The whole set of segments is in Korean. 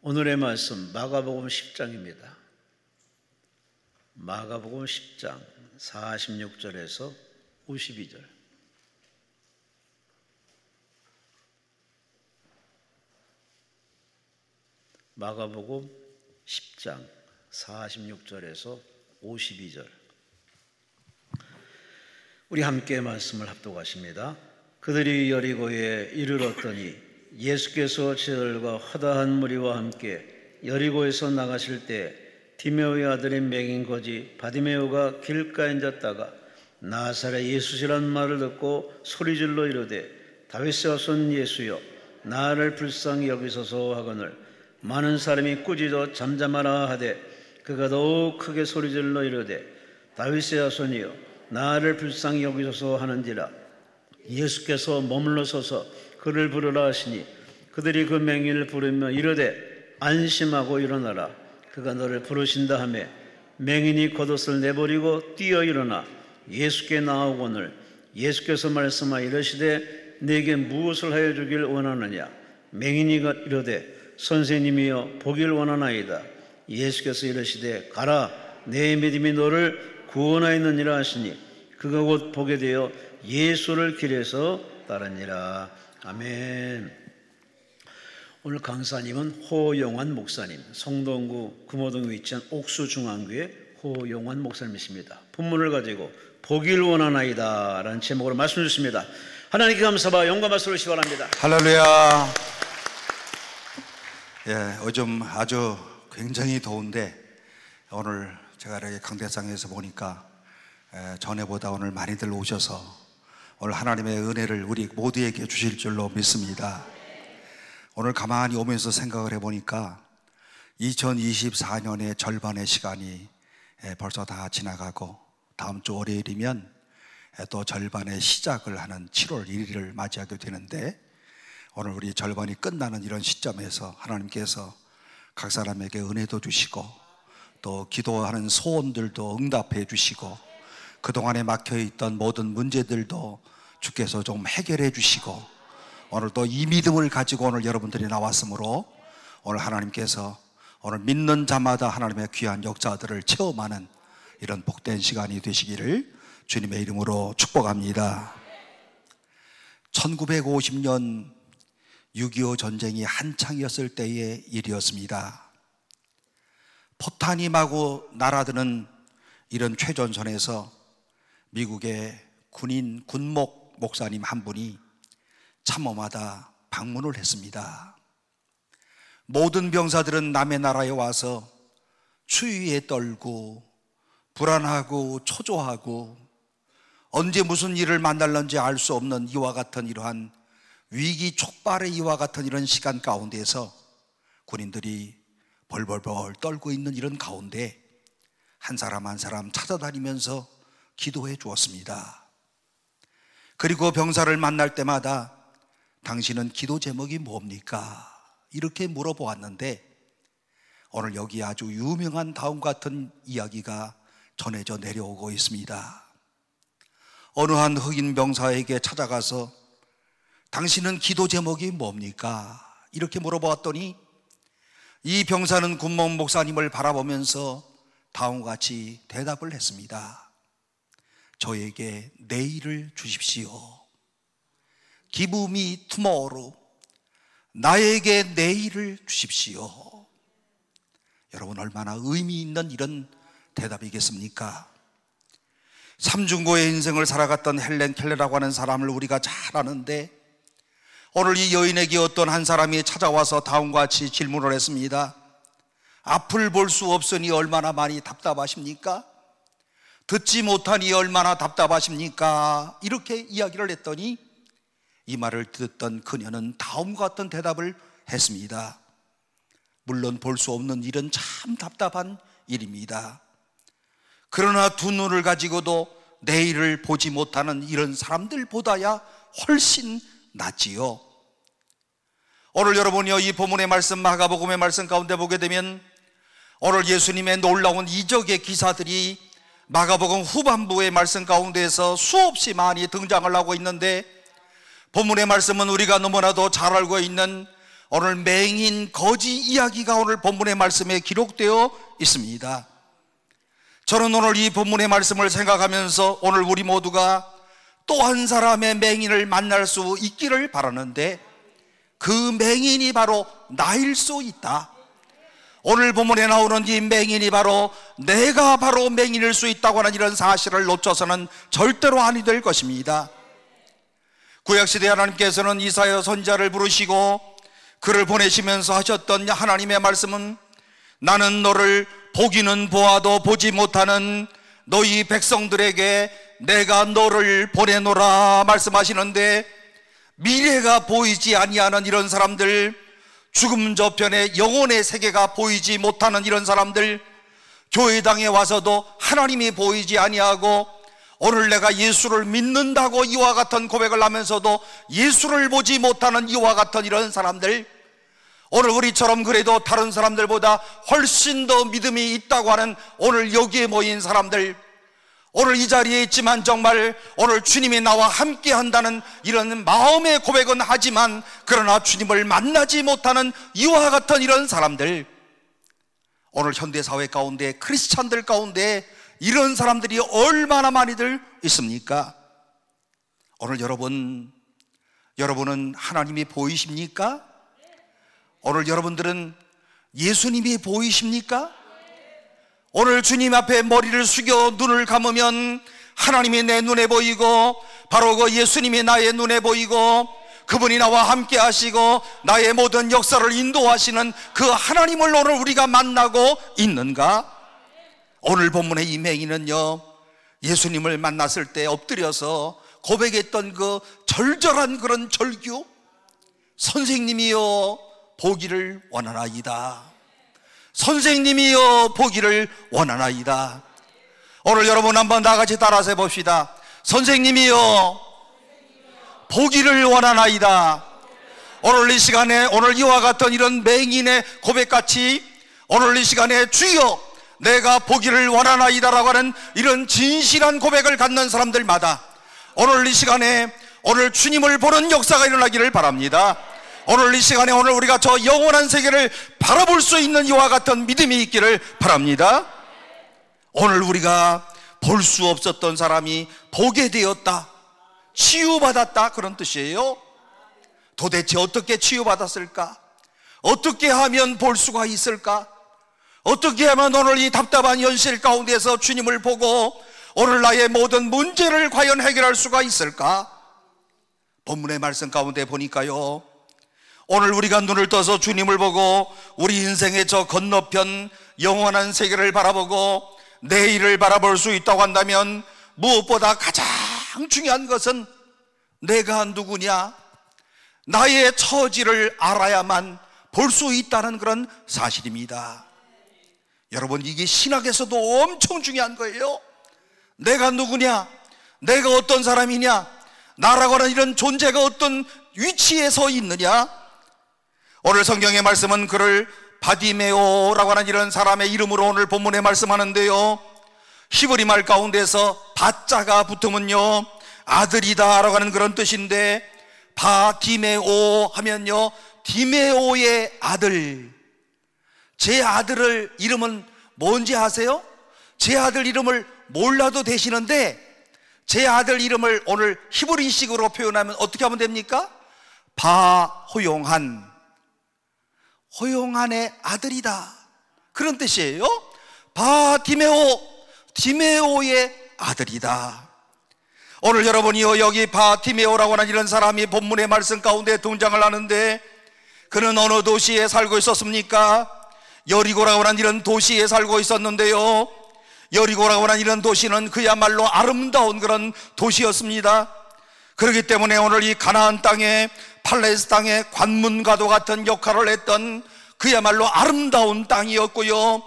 오늘의 말씀 마가복음 10장입니다. 마가복음 10장 46절에서 52절. 마가복음 10장 46절에서 52절. 우리 함께 말씀을 합독하십니다. 그들이 여리고에 이르렀더니 예수께서 저들과 허다한 무리와 함께 여리고에서 나가실 때 디메오의 아들인 맹인 거지 바디메오가 길가에 앉았다가 나사렛 예수시란 말을 듣고 소리질러 이르되 다윗의 자손 예수여 나를 불쌍히 여기소서 하거늘 많은 사람이 꾸짖어 잠잠하라 하되 그가 더욱 크게 소리질러 이르되 다윗의 자손이여 나를 불쌍히 여기소서 하는지라. 예수께서 머물러 서서 그를 부르라 하시니 그들이 그 맹인을 부르며 이르되 안심하고 일어나라 그가 너를 부르신다 하매 맹인이 겉옷을 내버리고 뛰어 일어나 예수께 나아오거늘 예수께서 말씀하여 이르시되 네게 무엇을 하여 주길 원하느냐. 맹인이 이르되 선생님이여 보길 원하나이다. 예수께서 이르시되 가라 내 믿음이 너를 구원하였느니라 하시니 그가 곧 보게 되어 예수를 길에서 따르니라. 아멘. 오늘 강사님은 호용환 목사님, 성동구 금호동에 위치한 옥수중앙교회 호용환 목사님이십니다. 본문을 가지고 보길 원하나이다 라는 제목으로 말씀 주십니다. 하나님께 감사와 영광 말씀을 주시기 바랍니다. 할렐루야. 예, 요즘 아주 굉장히 더운데 오늘 제가 이렇게 강대상에서 보니까 전에보다 오늘 많이들 오셔서 오늘 하나님의 은혜를 우리 모두에게 주실 줄로 믿습니다. 오늘 가만히 오면서 생각을 해보니까 2024년의 절반의 시간이 벌써 다 지나가고 다음 주 월요일이면 또 절반의 시작을 하는 7월 1일을 맞이하게 되는데 오늘 우리 절반이 끝나는 이런 시점에서 하나님께서 각 사람에게 은혜도 주시고 또 기도하는 소원들도 응답해 주시고 그동안에 막혀있던 모든 문제들도 주께서 좀 해결해 주시고 오늘 또 이 믿음을 가지고 오늘 여러분들이 나왔으므로 오늘 하나님께서 오늘 믿는 자마다 하나님의 귀한 역사들을 체험하는 이런 복된 시간이 되시기를 주님의 이름으로 축복합니다. 1950년 6.25 전쟁이 한창이었을 때의 일이었습니다. 포탄이 마구 날아드는 이런 최전선에서 미국의 군목 목사님 한 분이 참호마다 방문을 했습니다. 모든 병사들은 남의 나라에 와서 추위에 떨고 불안하고 초조하고 언제 무슨 일을 만날는지 알 수 없는 이와 같은 이러한 위기 촉발의 이와 같은 이런 시간 가운데서 군인들이 벌벌벌 떨고 있는 이런 가운데 한 사람 한 사람 찾아다니면서 기도해 주었습니다. 그리고 병사를 만날 때마다 당신은 기도 제목이 뭡니까? 이렇게 물어보았는데 오늘 여기 아주 유명한 다음 같은 이야기가 전해져 내려오고 있습니다. 어느 한 흑인 병사에게 찾아가서 당신은 기도 제목이 뭡니까? 이렇게 물어보았더니 이 병사는 군목 목사님을 바라보면서 다음과 같이 대답을 했습니다. 저에게 내일을 주십시오. Give me tomorrow. 나에게 내일을 주십시오. 여러분 얼마나 의미 있는 이런 대답이겠습니까? 삼중고의 인생을 살아갔던 헬렌 켈러라고 하는 사람을 우리가 잘 아는데 오늘 이 여인에게 어떤 한 사람이 찾아와서 다음과 같이 질문을 했습니다. 앞을 볼 수 없으니 얼마나 많이 답답하십니까? 듣지 못하니 얼마나 답답하십니까? 이렇게 이야기를 했더니 이 말을 듣던 그녀는 다음과 같은 대답을 했습니다. 물론 볼 수 없는 일은 참 답답한 일입니다. 그러나 두 눈을 가지고도 내일을 보지 못하는 이런 사람들보다야 훨씬 낫지요. 오늘 여러분이요 이 본문의 말씀 마가복음의 말씀 가운데 보게 되면 오늘 예수님의 놀라운 이적의 기사들이 마가복음 후반부의 말씀 가운데에서 수없이 많이 등장을 하고 있는데 본문의 말씀은 우리가 너무나도 잘 알고 있는 오늘 맹인 거지 이야기가 오늘 본문의 말씀에 기록되어 있습니다. 저는 오늘 이 본문의 말씀을 생각하면서 오늘 우리 모두가 또 한 사람의 맹인을 만날 수 있기를 바라는데, 그 맹인이 바로 나일 수 있다. 오늘 본문에 나오는 이 맹인이 바로 내가 바로 맹인일 수 있다고 하는 이런 사실을 놓쳐서는 절대로 아니 될 것입니다. 구약시대 하나님께서는 이사야 선지자를 부르시고 그를 보내시면서 하셨던 하나님의 말씀은, 나는 너를 보기는 보아도 보지 못하는 너희 백성들에게 내가 너를 보내노라 말씀하시는데, 미래가 보이지 아니하는 이런 사람들, 죽음 저편에 영혼의 세계가 보이지 못하는 이런 사람들, 교회당에 와서도 하나님이 보이지 아니하고 오늘 내가 예수를 믿는다고 이와 같은 고백을 하면서도 예수를 보지 못하는 이와 같은 이런 사람들, 오늘 우리처럼 그래도 다른 사람들보다 훨씬 더 믿음이 있다고 하는 오늘 여기에 모인 사람들, 오늘 이 자리에 있지만 정말 오늘 주님이 나와 함께 한다는 이런 마음의 고백은 하지만 그러나 주님을 만나지 못하는 이와 같은 이런 사람들, 오늘 현대사회 가운데 크리스찬들 가운데 이런 사람들이 얼마나 많이들 있습니까? 오늘 여러분은 하나님이 보이십니까? 오늘 여러분들은 예수님이 보이십니까? 오늘 주님 앞에 머리를 숙여 눈을 감으면 하나님이 내 눈에 보이고 바로 그 예수님이 나의 눈에 보이고 그분이 나와 함께 하시고 나의 모든 역사를 인도하시는 그 하나님을 오늘 우리가 만나고 있는가? 오늘 본문의 이 맹인은요, 예수님을 만났을 때 엎드려서 고백했던 그 절절한 그런 절규, 선생님이여 보기를 원하나이다. 선생님이여 보기를 원하나이다. 오늘 여러분 한번 나같이 따라서 해봅시다. 선생님이여 보기를 원하나이다. 오늘 이 시간에 오늘 이와 같은 이런 맹인의 고백같이 오늘 이 시간에 주여 내가 보기를 원하나이다 라고 하는 이런 진실한 고백을 갖는 사람들마다 오늘 이 시간에 오늘 주님을 보는 역사가 일어나기를 바랍니다. 오늘 이 시간에 오늘 우리가 저 영원한 세계를 바라볼 수 있는 이와 같은 믿음이 있기를 바랍니다. 오늘 우리가 볼 수 없었던 사람이 보게 되었다, 치유받았다, 그런 뜻이에요. 도대체 어떻게 치유받았을까? 어떻게 하면 볼 수가 있을까? 어떻게 하면 오늘 이 답답한 현실 가운데서 주님을 보고 오늘 나의 모든 문제를 과연 해결할 수가 있을까? 본문의 말씀 가운데 보니까요, 오늘 우리가 눈을 떠서 주님을 보고 우리 인생의 저 건너편 영원한 세계를 바라보고 내일을 바라볼 수 있다고 한다면 무엇보다 가장 중요한 것은 내가 누구냐, 나의 처지를 알아야만 볼 수 있다는 그런 사실입니다. 여러분, 이게 신학에서도 엄청 중요한 거예요. 내가 누구냐, 내가 어떤 사람이냐, 나라고 하는 이런 존재가 어떤 위치에 서 있느냐. 오늘 성경의 말씀은 그를 바디메오라고 하는 이런 사람의 이름으로 오늘 본문에 말씀하는데요, 히브리 말 가운데서 바자가 붙으면요 아들이다 라고 하는 그런 뜻인데, 바디메오 하면요 디메오의 아들. 제 아들을 이름은 뭔지 아세요? 제 아들 이름을 몰라도 되시는데 제 아들 이름을 오늘 히브리식으로 표현하면 어떻게 하면 됩니까? 바호용한, 호용한의 아들이다, 그런 뜻이에요. 바디메오, 디메오의 아들이다. 오늘 여러분이요 여기 바디메오라고 하는 이런 사람이 본문의 말씀 가운데 등장을 하는데, 그는 어느 도시에 살고 있었습니까? 여리고라고 하는 이런 도시에 살고 있었는데요, 여리고라고 하는 이런 도시는 그야말로 아름다운 그런 도시였습니다. 그렇기 때문에 오늘 이 가나안 땅에 팔레스타인의 관문과도 같은 역할을 했던 그야말로 아름다운 땅이었고요,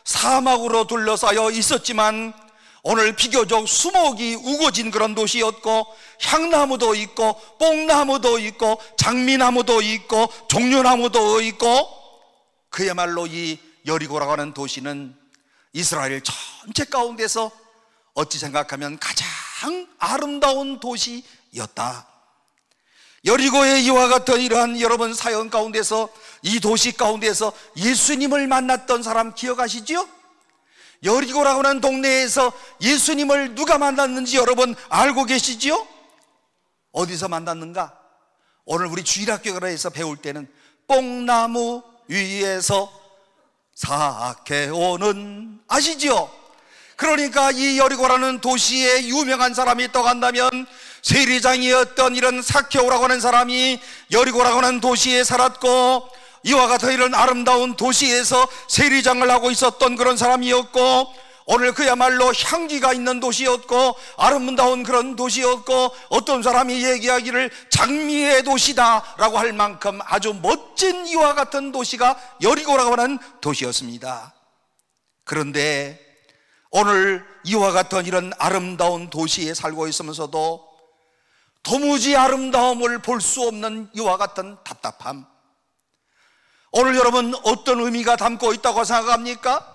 사막으로 둘러싸여 있었지만 오늘 비교적 수목이 우거진 그런 도시였고, 향나무도 있고 뽕나무도 있고 장미나무도 있고 종려나무도 있고, 그야말로 이 여리고라고 하는 도시는 이스라엘 전체 가운데서 어찌 생각하면 가장 아름다운 도시였다. 여리고의 이와 같은 이러한 여러분 사연 가운데서, 이 도시 가운데서 예수님을 만났던 사람 기억하시죠? 여리고라고 하는 동네에서 예수님을 누가 만났는지 여러분 알고 계시죠? 어디서 만났는가? 오늘 우리 주일학교에서 배울 때는 뽕나무 위에서 사케오는, 아시죠? 그러니까 이 여리고라는 도시에 유명한 사람이 떠간다면 세리장이었던 이런 사케오라고 하는 사람이 여리고라고 하는 도시에 살았고, 이와 같은 이런 아름다운 도시에서 세리장을 하고 있었던 그런 사람이었고, 오늘 그야말로 향기가 있는 도시였고 아름다운 그런 도시였고, 어떤 사람이 얘기하기를 장미의 도시다 라고 할 만큼 아주 멋진 이와 같은 도시가 여리고라고 하는 도시였습니다. 그런데 오늘 이와 같은 이런 아름다운 도시에 살고 있으면서도 도무지 아름다움을 볼 수 없는 이와 같은 답답함, 오늘 여러분 어떤 의미가 담고 있다고 생각합니까?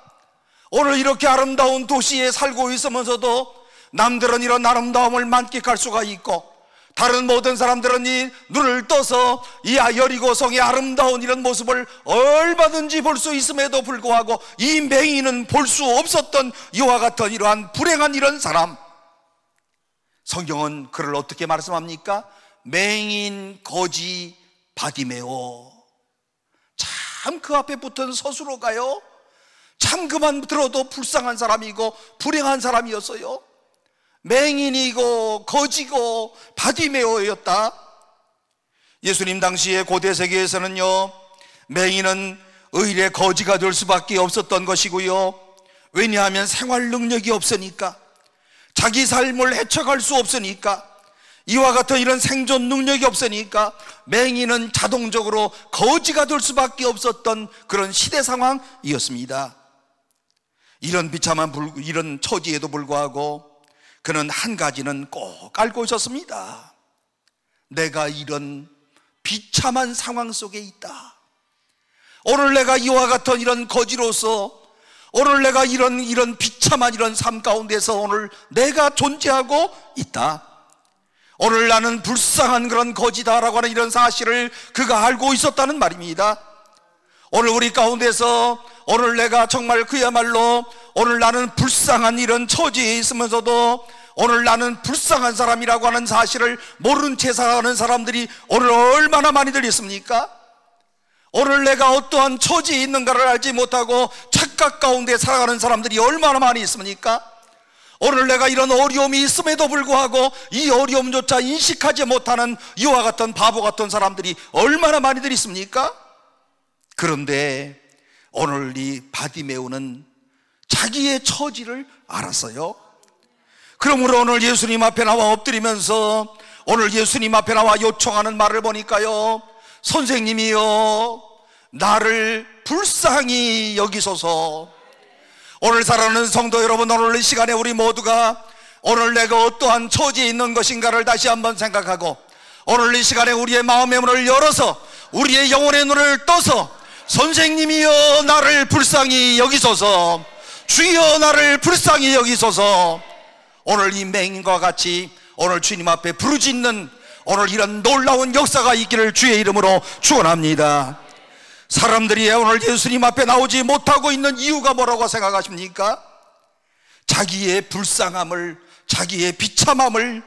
오늘 이렇게 아름다운 도시에 살고 있으면서도 남들은 이런 아름다움을 만끽할 수가 있고, 다른 모든 사람들은 이 눈을 떠서 이 여리고성의 아름다운 이런 모습을 얼마든지 볼 수 있음에도 불구하고 이 맹인은 볼 수 없었던 이와 같은 이러한 불행한 이런 사람, 성경은 그를 어떻게 말씀합니까? 맹인 거지 바디메오. 참 그 앞에 붙은 서술어가요, 참 그만 들어도 불쌍한 사람이고 불행한 사람이었어요. 맹인이고 거지고 바디메오였다. 예수님 당시에 고대 세계에서는요, 맹인은 의례 거지가 될 수밖에 없었던 것이고요. 왜냐하면 생활 능력이 없으니까, 자기 삶을 헤쳐갈 수 없으니까, 이와 같은 이런 생존 능력이 없으니까 맹인은 자동적으로 거지가 될 수밖에 없었던 그런 시대 상황이었습니다. 이런 비참한 이런 처지에도 불구하고 그는 한 가지는 꼭 알고 있었습니다. 내가 이런 비참한 상황 속에 있다. 오늘 내가 이와 같은 이런 거지로서, 오늘 내가 이런 비참한 이런 삶 가운데서 오늘 내가 존재하고 있다. 오늘 나는 불쌍한 그런 거지다라고 하는 이런 사실을 그가 알고 있었다는 말입니다. 오늘 우리 가운데서 오늘 내가 정말 그야말로 오늘 나는 불쌍한 이런 처지에 있으면서도 오늘 나는 불쌍한 사람이라고 하는 사실을 모른 채 살아가는 사람들이 오늘 얼마나 많이들 있습니까? 오늘 내가 어떠한 처지에 있는가를 알지 못하고 착각 가운데 살아가는 사람들이 얼마나 많이 있습니까? 오늘 내가 이런 어려움이 있음에도 불구하고 이 어려움조차 인식하지 못하는 이와 같은 바보 같은 사람들이 얼마나 많이들 있습니까? 그런데 오늘 이 바디메오는 자기의 처지를 알았어요. 그러므로 오늘 예수님 앞에 나와 엎드리면서 오늘 예수님 앞에 나와 요청하는 말을 보니까요, 선생님이요, 나를 불쌍히 여기소서. 오늘 사랑하는 성도 여러분, 오늘 이 시간에 우리 모두가 오늘 내가 어떠한 처지에 있는 것인가를 다시 한번 생각하고, 오늘 이 시간에 우리의 마음의 문을 열어서 우리의 영혼의 눈을 떠서 선생님이여 나를 불쌍히 여기소서, 주여 나를 불쌍히 여기소서. 오늘 이 맹인과 같이 오늘 주님 앞에 부르짖는 오늘 이런 놀라운 역사가 있기를 주의 이름으로 축원합니다. 사람들이 오늘 예수님 앞에 나오지 못하고 있는 이유가 뭐라고 생각하십니까? 자기의 불쌍함을, 자기의 비참함을,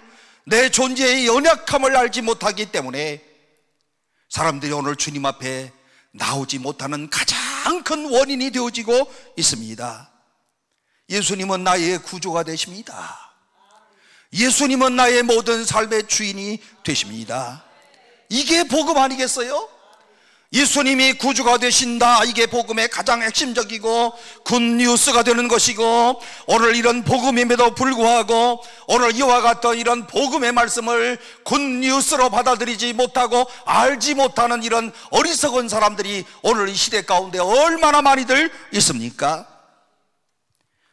내 존재의 연약함을 알지 못하기 때문에 사람들이 오늘 주님 앞에 나오지 못하는 가장 큰 원인이 되어지고 있습니다. 예수님은 나의 구주가 되십니다. 예수님은 나의 모든 삶의 주인이 되십니다. 이게 복음 아니겠어요? 예수님이 구주가 되신다, 이게 복음의 가장 핵심적이고 굿뉴스가 되는 것이고, 오늘 이런 복음임에도 불구하고 오늘 이와 같은 이런 복음의 말씀을 굿뉴스로 받아들이지 못하고 알지 못하는 이런 어리석은 사람들이 오늘 이 시대 가운데 얼마나 많이들 있습니까?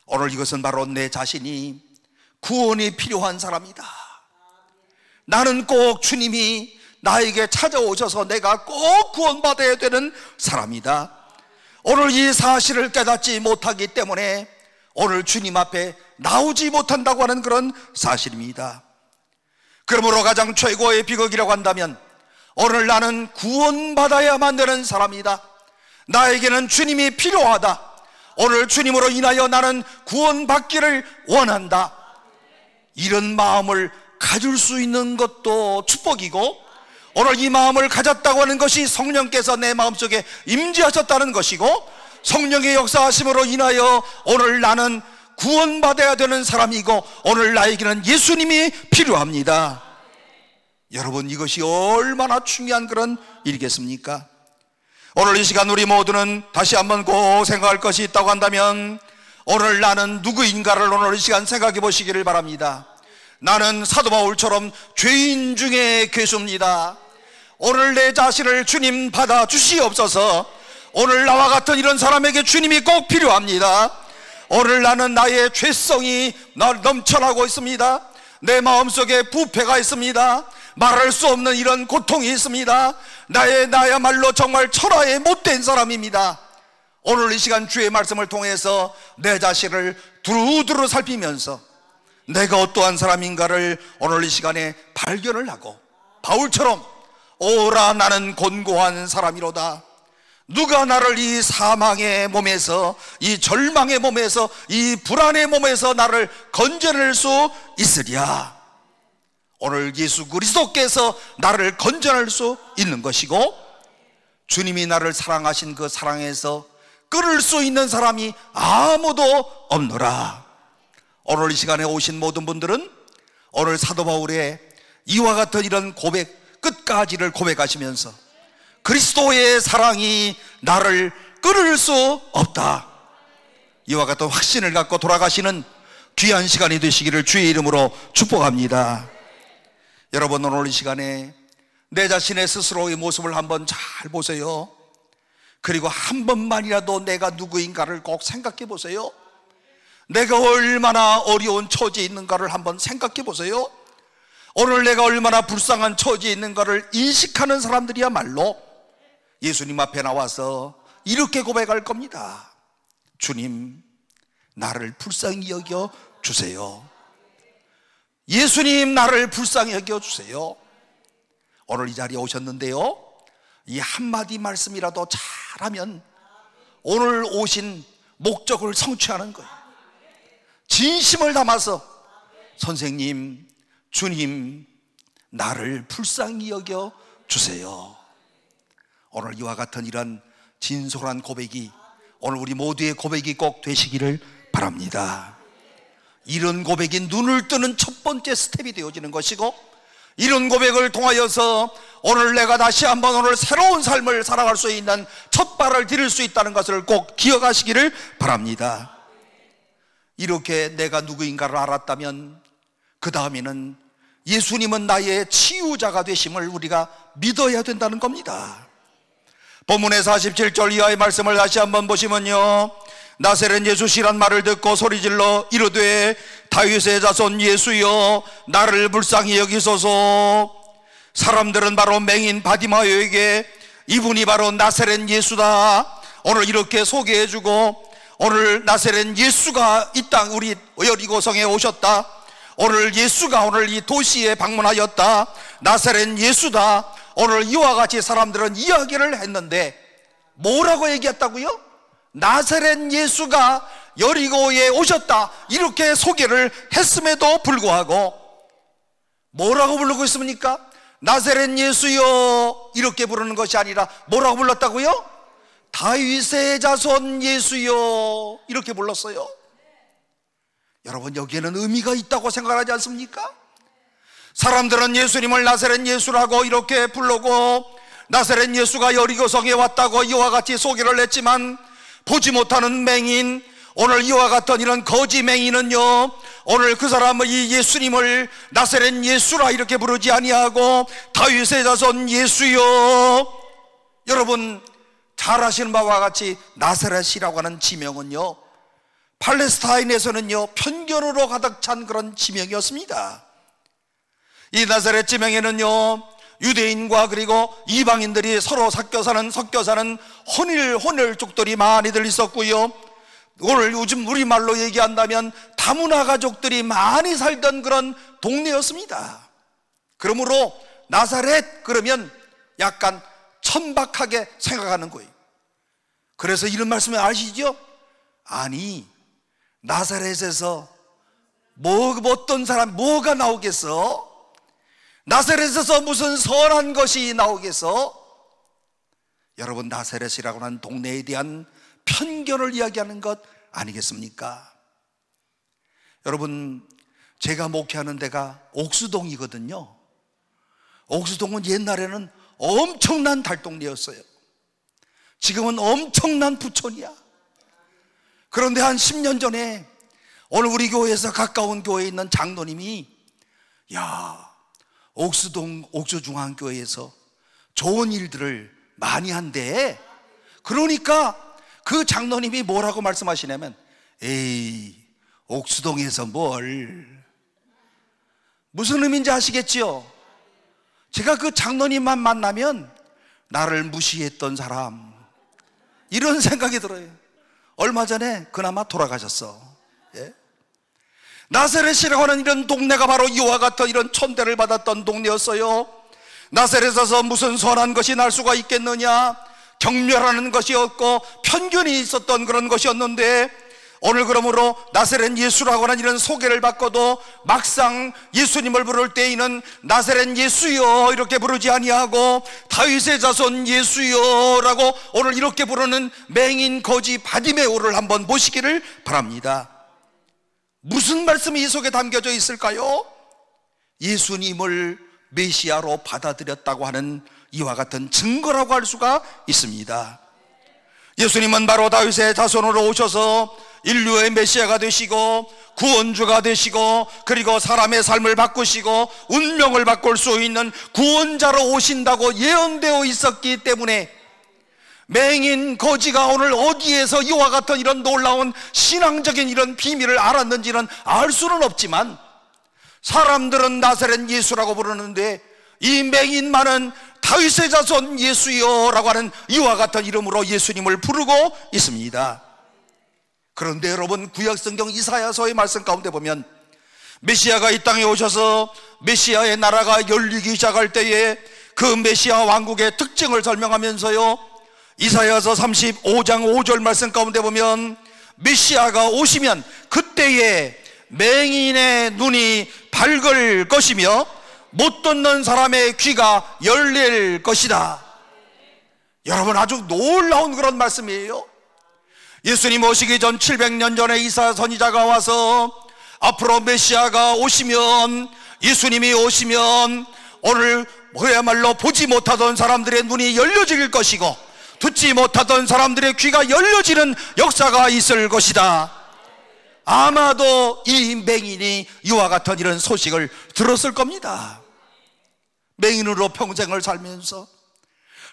오늘 이것은 바로 내 자신이 구원이 필요한 사람이다. 나는 꼭 주님이 나에게 찾아오셔서 내가 꼭 구원받아야 되는 사람이다. 오늘 이 사실을 깨닫지 못하기 때문에 오늘 주님 앞에 나오지 못한다고 하는 그런 사실입니다. 그러므로 가장 최고의 비극이라고 한다면 오늘 나는 구원받아야만 되는 사람이다. 나에게는 주님이 필요하다. 오늘 주님으로 인하여 나는 구원받기를 원한다. 이런 마음을 가질 수 있는 것도 축복이고, 오늘 이 마음을 가졌다고 하는 것이 성령께서 내 마음속에 임재하셨다는 것이고, 성령의 역사하심으로 인하여 오늘 나는 구원받아야 되는 사람이고, 오늘 나에게는 예수님이 필요합니다. 여러분, 이것이 얼마나 중요한 그런 일이겠습니까? 오늘 이 시간 우리 모두는 다시 한번 꼭 생각할 것이 있다고 한다면, 오늘 나는 누구인가를 오늘 이 시간 생각해 보시기를 바랍니다. 나는 사도 바울처럼 죄인 중에 괴수입니다. 오늘 내 자신을 주님 받아 주시옵소서. 오늘 나와 같은 이런 사람에게 주님이 꼭 필요합니다. 오늘 나는 나의 죄성이 넘쳐나고 있습니다. 내 마음속에 부패가 있습니다. 말할 수 없는 이런 고통이 있습니다. 나야말로 정말 천하에 못된 사람입니다. 오늘 이 시간 주의 말씀을 통해서 내 자신을 두루두루 살피면서 내가 어떠한 사람인가를 오늘 이 시간에 발견을 하고, 바울처럼 오라 나는 곤고한 사람이로다. 누가 나를 이 사망의 몸에서, 이 절망의 몸에서, 이 불안의 몸에서 나를 건져낼 수 있으랴. 오늘 예수 그리스도께서 나를 건져낼 수 있는 것이고, 주님이 나를 사랑하신 그 사랑에서 끊을 수 있는 사람이 아무도 없노라. 오늘 이 시간에 오신 모든 분들은 오늘 사도 바울의 이와 같은 이런 고백 끝까지를 고백하시면서 그리스도의 사랑이 나를 끊을 수 없다, 이와 같은 확신을 갖고 돌아가시는 귀한 시간이 되시기를 주의 이름으로 축복합니다. 여러분, 오늘 이 시간에 내 자신의 스스로의 모습을 한번 잘 보세요. 그리고 한 번만이라도 내가 누구인가를 꼭 생각해 보세요. 내가 얼마나 어려운 처지에 있는가를 한번 생각해 보세요. 오늘 내가 얼마나 불쌍한 처지에 있는가를 인식하는 사람들이야말로 예수님 앞에 나와서 이렇게 고백할 겁니다. 주님, 나를 불쌍히 여겨 주세요. 예수님, 나를 불쌍히 여겨 주세요. 오늘 이 자리에 오셨는데요, 이 한마디 말씀이라도 잘하면 오늘 오신 목적을 성취하는 거예요. 진심을 담아서 선생님, 주님, 나를 불쌍히 여겨 주세요. 오늘 이와 같은 이런 진솔한 고백이 오늘 우리 모두의 고백이 꼭 되시기를 바랍니다. 이런 고백이 눈을 뜨는 첫 번째 스텝이 되어지는 것이고, 이런 고백을 통하여서 오늘 내가 다시 한번 오늘 새로운 삶을 살아갈 수 있는 첫 발을 디딜 수 있다는 것을 꼭 기억하시기를 바랍니다. 이렇게 내가 누구인가를 알았다면 그 다음에는 예수님은 나의 치유자가 되심을 우리가 믿어야 된다는 겁니다. 본문의 47절 이하의 말씀을 다시 한번 보시면요, 나사렛 예수시란 말을 듣고 소리질러 이르되 다윗의 자손 예수여 나를 불쌍히 여기소서. 사람들은 바로 맹인 바디마요에게 이분이 바로 나사렛 예수다 오늘 이렇게 소개해주고, 오늘 나사렛 예수가 이 땅 우리 여리고성에 오셨다, 오늘 예수가 오늘 이 도시에 방문하였다, 나사렛 예수다, 오늘 이와 같이 사람들은 이야기를 했는데 뭐라고 얘기했다고요? 나사렛 예수가 여리고에 오셨다, 이렇게 소개를 했음에도 불구하고 뭐라고 부르고 있습니까? 나사렛 예수여 이렇게 부르는 것이 아니라 뭐라고 불렀다고요? 다윗의 자손 예수여 이렇게 불렀어요. 여러분, 여기에는 의미가 있다고 생각하지 않습니까? 사람들은 예수님을 나사렛 예수라고 이렇게 부르고, 나사렛 예수가 여리고성에 왔다고 이와 같이 소개를 했지만, 보지 못하는 맹인, 오늘 이와 같은 이런 거지 맹인은요, 오늘 그 사람은 이 예수님을 나사렛 예수라 이렇게 부르지 아니하고 다윗의 자손 예수여. 여러분, 잘 아시는 바와 같이 나사렛이라고 하는 지명은요, 팔레스타인에서는요 편견으로 가득 찬 그런 지명이었습니다. 이 나사렛 지명에는요 유대인과 그리고 이방인들이 서로 섞여 사는 혼혈족들이 많이들 있었고요, 오늘 요즘 우리말로 얘기한다면 다문화 가족들이 많이 살던 그런 동네였습니다. 그러므로 나사렛 그러면 약간 천박하게 생각하는 거예요. 그래서 이런 말씀을 아시죠? 아니, 나사렛에서 어떤 사람 뭐가 나오겠어? 나사렛에서 무슨 선한 것이 나오겠어? 여러분, 나사렛이라고 하는 동네에 대한 편견을 이야기하는 것 아니겠습니까? 여러분, 제가 목회하는 데가 옥수동이거든요. 옥수동은 옛날에는 엄청난 달동네였어요. 지금은 엄청난 부촌이야. 그런데 한 10년 전에 오늘 우리 교회에서 가까운 교회에 있는 장로님이 옥수동 옥수중앙교회에서 좋은 일들을 많이 한대. 그러니까 그 장로님이 뭐라고 말씀하시냐면, 에이, 옥수동에서 무슨 의미인지 아시겠지요? 제가 그 장로님만 만나면 나를 무시했던 사람, 이런 생각이 들어요. 얼마 전에 그나마 돌아가셨어. 예? 나사렛이라고 하는 이런 동네가 바로 이와 같은 이런 천대를 받았던 동네였어요. 나사렛에서 무슨 선한 것이 날 수가 있겠느냐? 경멸하는 것이었고 편견이 있었던 그런 것이었는데, 오늘 그러므로 나사렛 예수라고 하는 이런 소개를 받고도 막상 예수님을 부를 때에는 나사렛 예수여 이렇게 부르지 아니하고 다윗의 자손 예수여 라고 오늘 이렇게 부르는 맹인 거지 바디메오를 한번 보시기를 바랍니다. 무슨 말씀이 이 속에 담겨져 있을까요? 예수님을 메시아로 받아들였다고 하는 이와 같은 증거라고 할 수가 있습니다. 예수님은 바로 다윗의 자손으로 오셔서 인류의 메시아가 되시고 구원주가 되시고, 그리고 사람의 삶을 바꾸시고 운명을 바꿀 수 있는 구원자로 오신다고 예언되어 있었기 때문에 맹인 거지가 오늘 어디에서 이와 같은 이런 놀라운 신앙적인 이런 비밀을 알았는지는 알 수는 없지만, 사람들은 나사렛 예수라고 부르는데 이 맹인만은 다윗의 자손 예수여 라고 하는 이와 같은 이름으로 예수님을 부르고 있습니다. 그런데 여러분, 구약성경 이사야서의 말씀 가운데 보면 메시아가 이 땅에 오셔서 메시아의 나라가 열리기 시작할 때에 그 메시아 왕국의 특징을 설명하면서요, 이사야서 35장 5절 말씀 가운데 보면 메시아가 오시면 그때에 맹인의 눈이 밝을 것이며 못 듣는 사람의 귀가 열릴 것이다. 여러분, 아주 놀라운 그런 말씀이에요. 예수님 오시기 전 700년 전에 이사야 선지자가 와서 앞으로 메시아가 오시면, 예수님이 오시면 오늘 그야말로 보지 못하던 사람들의 눈이 열려질 것이고 듣지 못하던 사람들의 귀가 열려지는 역사가 있을 것이다. 아마도 이 맹인이 이와 같은 이런 소식을 들었을 겁니다. 맹인으로 평생을 살면서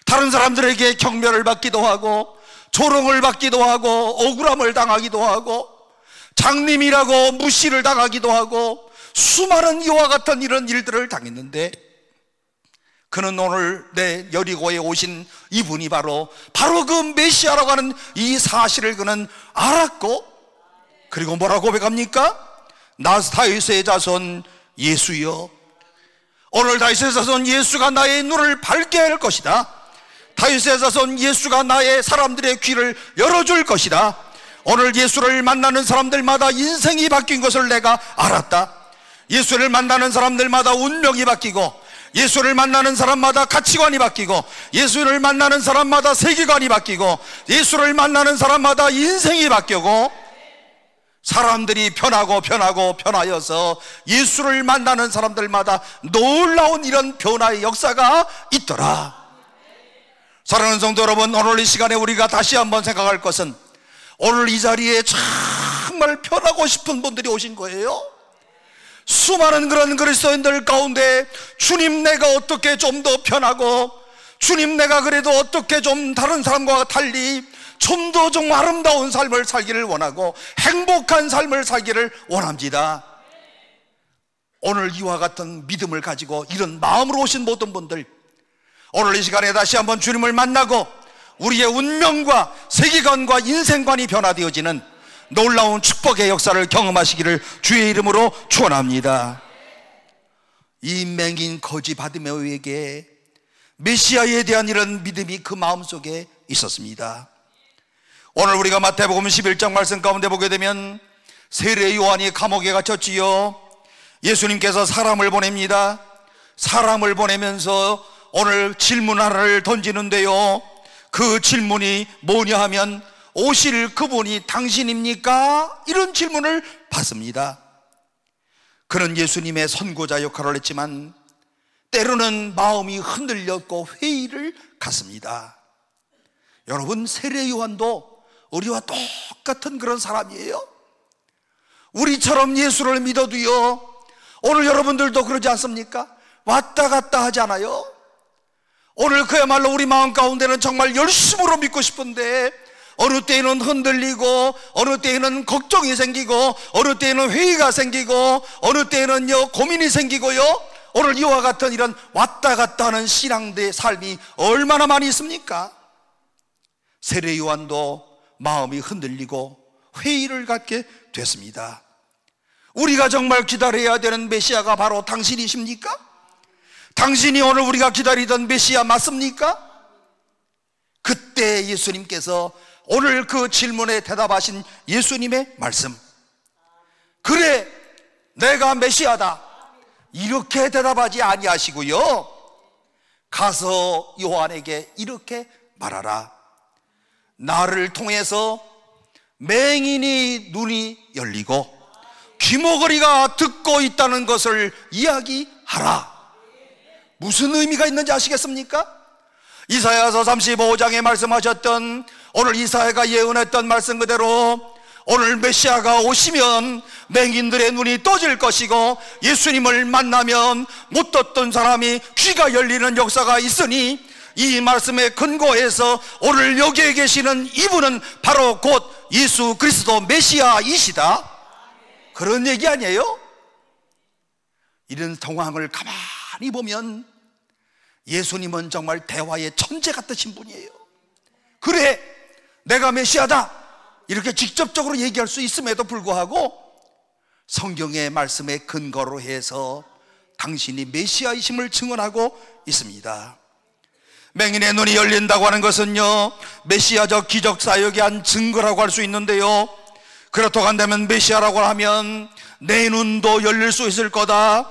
다른 사람들에게 경멸을 받기도 하고 조롱을 받기도 하고 억울함을 당하기도 하고 장님이라고 무시를 당하기도 하고 수많은 이와 같은 이런 일들을 당했는데, 그는 오늘 내 여리고에 오신 이분이 바로 그 메시아라고 하는 이 사실을 그는 알았고, 그리고 뭐라고 고백합니까? 나 다윗의 자손 예수여, 오늘 다윗의 자손 예수가 나의 눈을 밝게 할 것이다. 다윗의 자손 예수가 나의 사람들의 귀를 열어줄 것이다. 오늘 예수를 만나는 사람들마다 인생이 바뀐 것을 내가 알았다. 예수를 만나는 사람들마다 운명이 바뀌고, 예수를 만나는 사람마다 가치관이 바뀌고, 예수를 만나는 사람마다 세계관이 바뀌고, 예수를 만나는 사람마다 인생이 바뀌고, 사람들이 변하여서 예수를 만나는 사람들마다 놀라운 이런 변화의 역사가 있더라. 사랑하는 성도 여러분, 오늘 이 시간에 우리가 다시 한번 생각할 것은, 오늘 이 자리에 정말 변하고 싶은 분들이 오신 거예요. 수많은 그런 그리스도인들 가운데 주님, 내가 어떻게 좀 더 변하고, 주님, 내가 그래도 어떻게 좀 다른 사람과 달리 좀 더 좀 아름다운 삶을 살기를 원하고 행복한 삶을 살기를 원합니다. 오늘 이와 같은 믿음을 가지고 이런 마음으로 오신 모든 분들, 오늘 이 시간에 다시 한번 주님을 만나고 우리의 운명과 세계관과 인생관이 변화되어지는 놀라운 축복의 역사를 경험하시기를 주의 이름으로 축원합니다. 이 맹인 거지 바디메오에게 메시아에 대한 이런 믿음이 그 마음속에 있었습니다. 오늘 우리가 마태복음 11장 말씀 가운데 보게 되면 세례 요한이 감옥에 갇혔지요. 예수님께서 사람을 보냅니다. 사람을 보내면서 오늘 질문 하나를 던지는데요, 그 질문이 뭐냐 하면 오실 그분이 당신입니까? 이런 질문을 받습니다. 그는 예수님의 선고자 역할을 했지만 때로는 마음이 흔들렸고 회의를 갖습니다. 여러분, 세례 요한도 우리와 똑같은 그런 사람이에요. 우리처럼 예수를 믿어도요, 오늘 여러분들도 그러지 않습니까? 왔다 갔다 하잖아요. 오늘 그야말로 우리 마음 가운데는 정말 열심으로 믿고 싶은데 어느 때에는 흔들리고, 어느 때에는 걱정이 생기고, 어느 때에는 회의가 생기고, 어느 때에는요 고민이 생기고요. 오늘 이와 같은 이런 왔다 갔다 하는 신앙대의 삶이 얼마나 많이 있습니까? 세례 요한도 마음이 흔들리고 회의를 갖게 됐습니다. 우리가 정말 기다려야 되는 메시아가 바로 당신이십니까? 당신이 오늘 우리가 기다리던 메시아 맞습니까? 그때 예수님께서 오늘 그 질문에 대답하신 예수님의 말씀, 그래 내가 메시아다, 이렇게 대답하지 아니하시고요, 가서 요한에게 이렇게 말하라. 나를 통해서 맹인이 눈이 열리고 귀머거리가 듣고 있다는 것을 이야기하라. 무슨 의미가 있는지 아시겠습니까? 이사야서 35장에 말씀하셨던, 오늘 이사야가 예언했던 말씀 그대로 오늘 메시아가 오시면 맹인들의 눈이 떠질 것이고 예수님을 만나면 못 듣던 사람이 귀가 열리는 역사가 있으니, 이 말씀에 근거해서 오늘 여기에 계시는 이분은 바로 곧 예수 그리스도 메시아이시다, 그런 얘기 아니에요? 이런 상황을 가만히 보면 예수님은 정말 대화의 천재 같으신 분이에요. 그래 내가 메시아다, 이렇게 직접적으로 얘기할 수 있음에도 불구하고 성경의 말씀에 근거로 해서 당신이 메시아이심을 증언하고 있습니다. 맹인의 눈이 열린다고 하는 것은요, 메시아적 기적 사역의 한 증거라고 할 수 있는데요, 그렇다고 한다면 메시아라고 하면 내 눈도 열릴 수 있을 거다.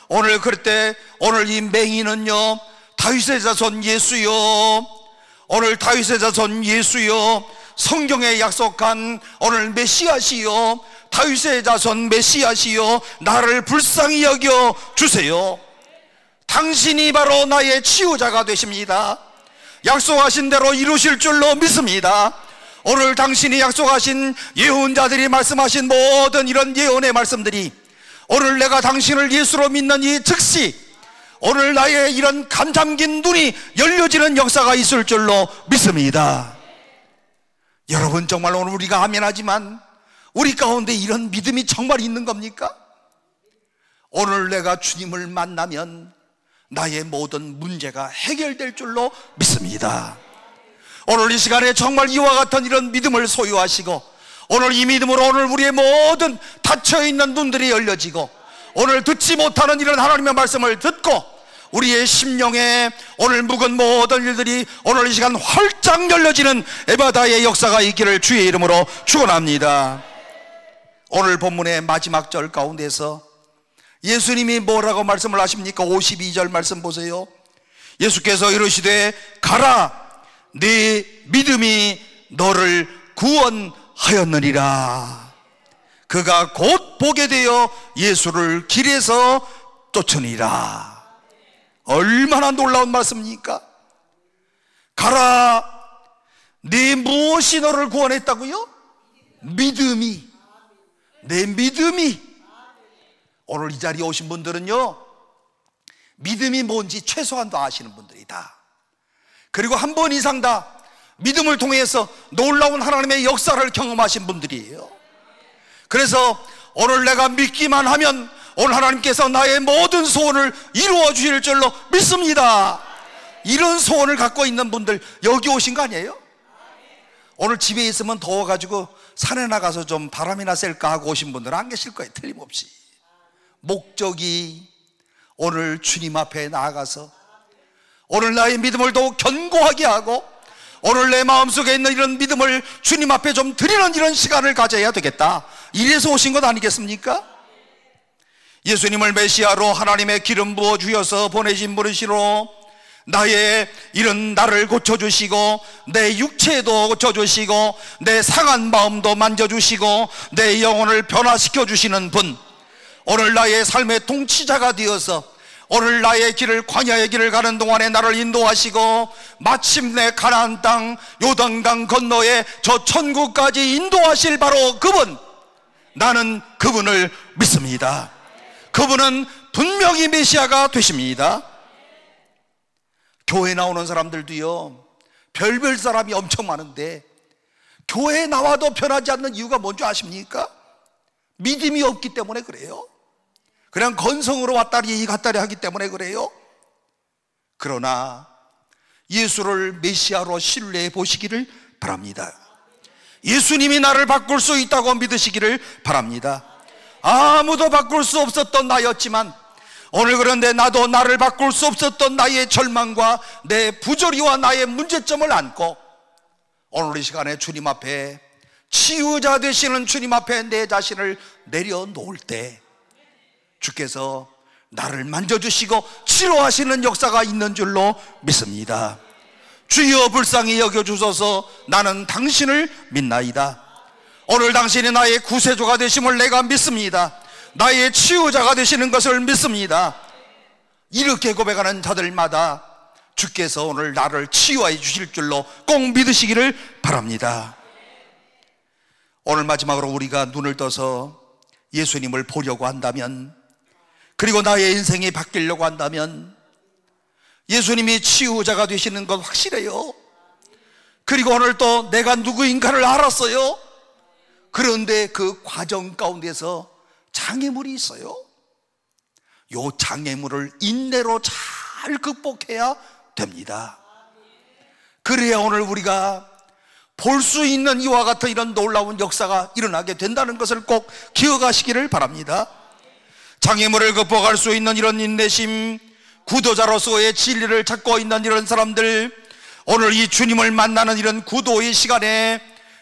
오늘 그럴 때 오늘 이 맹인은요, 다윗의 자손 예수요, 오늘 다윗의 자손 예수요, 성경에 약속한 오늘 메시아시요, 다윗의 자손 메시아시요, 나를 불쌍히 여겨 주세요. 당신이 바로 나의 치유자가 되십니다. 약속하신 대로 이루실 줄로 믿습니다. 오늘 당신이 약속하신 예언자들이 말씀하신 모든 이런 예언의 말씀들이 오늘 내가 당신을 예수로 믿는 이 즉시 오늘 나의 이런 감 잠긴 눈이 열려지는 역사가 있을 줄로 믿습니다. 여러분, 정말 오늘 우리가 아멘하지만 우리 가운데 이런 믿음이 정말 있는 겁니까? 오늘 내가 주님을 만나면 나의 모든 문제가 해결될 줄로 믿습니다. 오늘 이 시간에 정말 이와 같은 이런 믿음을 소유하시고, 오늘 이 믿음으로 오늘 우리의 모든 닫혀있는 눈들이 열려지고, 오늘 듣지 못하는 이런 하나님의 말씀을 듣고 우리의 심령에 오늘 묵은 모든 일들이 오늘 이 시간 활짝 열려지는 에바다의 역사가 있기를 주의 이름으로 축원합니다. 오늘 본문의 마지막 절 가운데서 예수님이 뭐라고 말씀을 하십니까? 52절 말씀 보세요. 예수께서 이르시되 가라, 네 믿음이 너를 구원하였느니라. 그가 곧 보게 되어 예수를 길에서 쫓으니라. 얼마나 놀라운 말씀입니까? 가라, 네 무엇이 너를 구원했다고요? 믿음이, 내 믿음이. 오늘 이 자리에 오신 분들은요, 믿음이 뭔지 최소한도 아시는 분들이다. 그리고 한 번 이상 다 믿음을 통해서 놀라운 하나님의 역사를 경험하신 분들이에요. 그래서 오늘 내가 믿기만 하면 오늘 하나님께서 나의 모든 소원을 이루어 주실 줄로 믿습니다. 이런 소원을 갖고 있는 분들 여기 오신 거 아니에요? 오늘 집에 있으면 더워가지고 산에 나가서 좀 바람이나 쐴까 하고 오신 분들은 안 계실 거예요, 틀림없이. 목적이 오늘 주님 앞에 나아가서 오늘 나의 믿음을 더욱 견고하게 하고 오늘 내 마음속에 있는 이런 믿음을 주님 앞에 좀 드리는 이런 시간을 가져야 되겠다. 이래서 오신 것 아니겠습니까? 예수님을 메시아로 하나님의 기름 부어 주셔서 보내신 분이시로 나의 이런 나를 고쳐주시고 내 육체도 고쳐주시고 내 상한 마음도 만져주시고 내 영혼을 변화시켜 주시는 분, 오늘 나의 삶의 통치자가 되어서 오늘 나의 길을, 광야의 길을 가는 동안에 나를 인도하시고 마침내 가나안 땅 요단강 건너에 저 천국까지 인도하실 바로 그분, 나는 그분을 믿습니다. 그분은 분명히 메시아가 되십니다. 교회 나오는 사람들도요, 별별 사람이 엄청 많은데 교회에 나와도 변하지 않는 이유가 뭔지 아십니까? 믿음이 없기 때문에 그래요. 그냥 건성으로 왔다리 갔다리 하기 때문에 그래요. 그러나 예수를 메시아로 신뢰해 보시기를 바랍니다. 예수님이 나를 바꿀 수 있다고 믿으시기를 바랍니다. 아무도 바꿀 수 없었던 나였지만 오늘 그런데 나도 나를 바꿀 수 없었던 나의 절망과 내 부조리와 나의 문제점을 안고 오늘 이 시간에 주님 앞에, 치유자 되시는 주님 앞에 내 자신을 내려놓을 때 주께서 나를 만져주시고 치료하시는 역사가 있는 줄로 믿습니다. 주여 불쌍히 여겨주소서. 나는 당신을 믿나이다. 오늘 당신이 나의 구세주가 되심을 내가 믿습니다. 나의 치유자가 되시는 것을 믿습니다. 이렇게 고백하는 자들마다 주께서 오늘 나를 치유해 주실 줄로 꼭 믿으시기를 바랍니다. 오늘 마지막으로 우리가 눈을 떠서 예수님을 보려고 한다면, 그리고 나의 인생이 바뀌려고 한다면 예수님이 치유자가 되시는 건 확실해요. 그리고 오늘 또 내가 누구인가를 알았어요. 그런데 그 과정 가운데서 장애물이 있어요. 요 장애물을 인내로 잘 극복해야 됩니다. 그래야 오늘 우리가 볼 수 있는 이와 같은 이런 놀라운 역사가 일어나게 된다는 것을 꼭 기억하시기를 바랍니다. 장애물을 극복할 수 있는 이런 인내심, 구도자로서의 진리를 찾고 있는 이런 사람들, 오늘 이 주님을 만나는 이런 구도의 시간에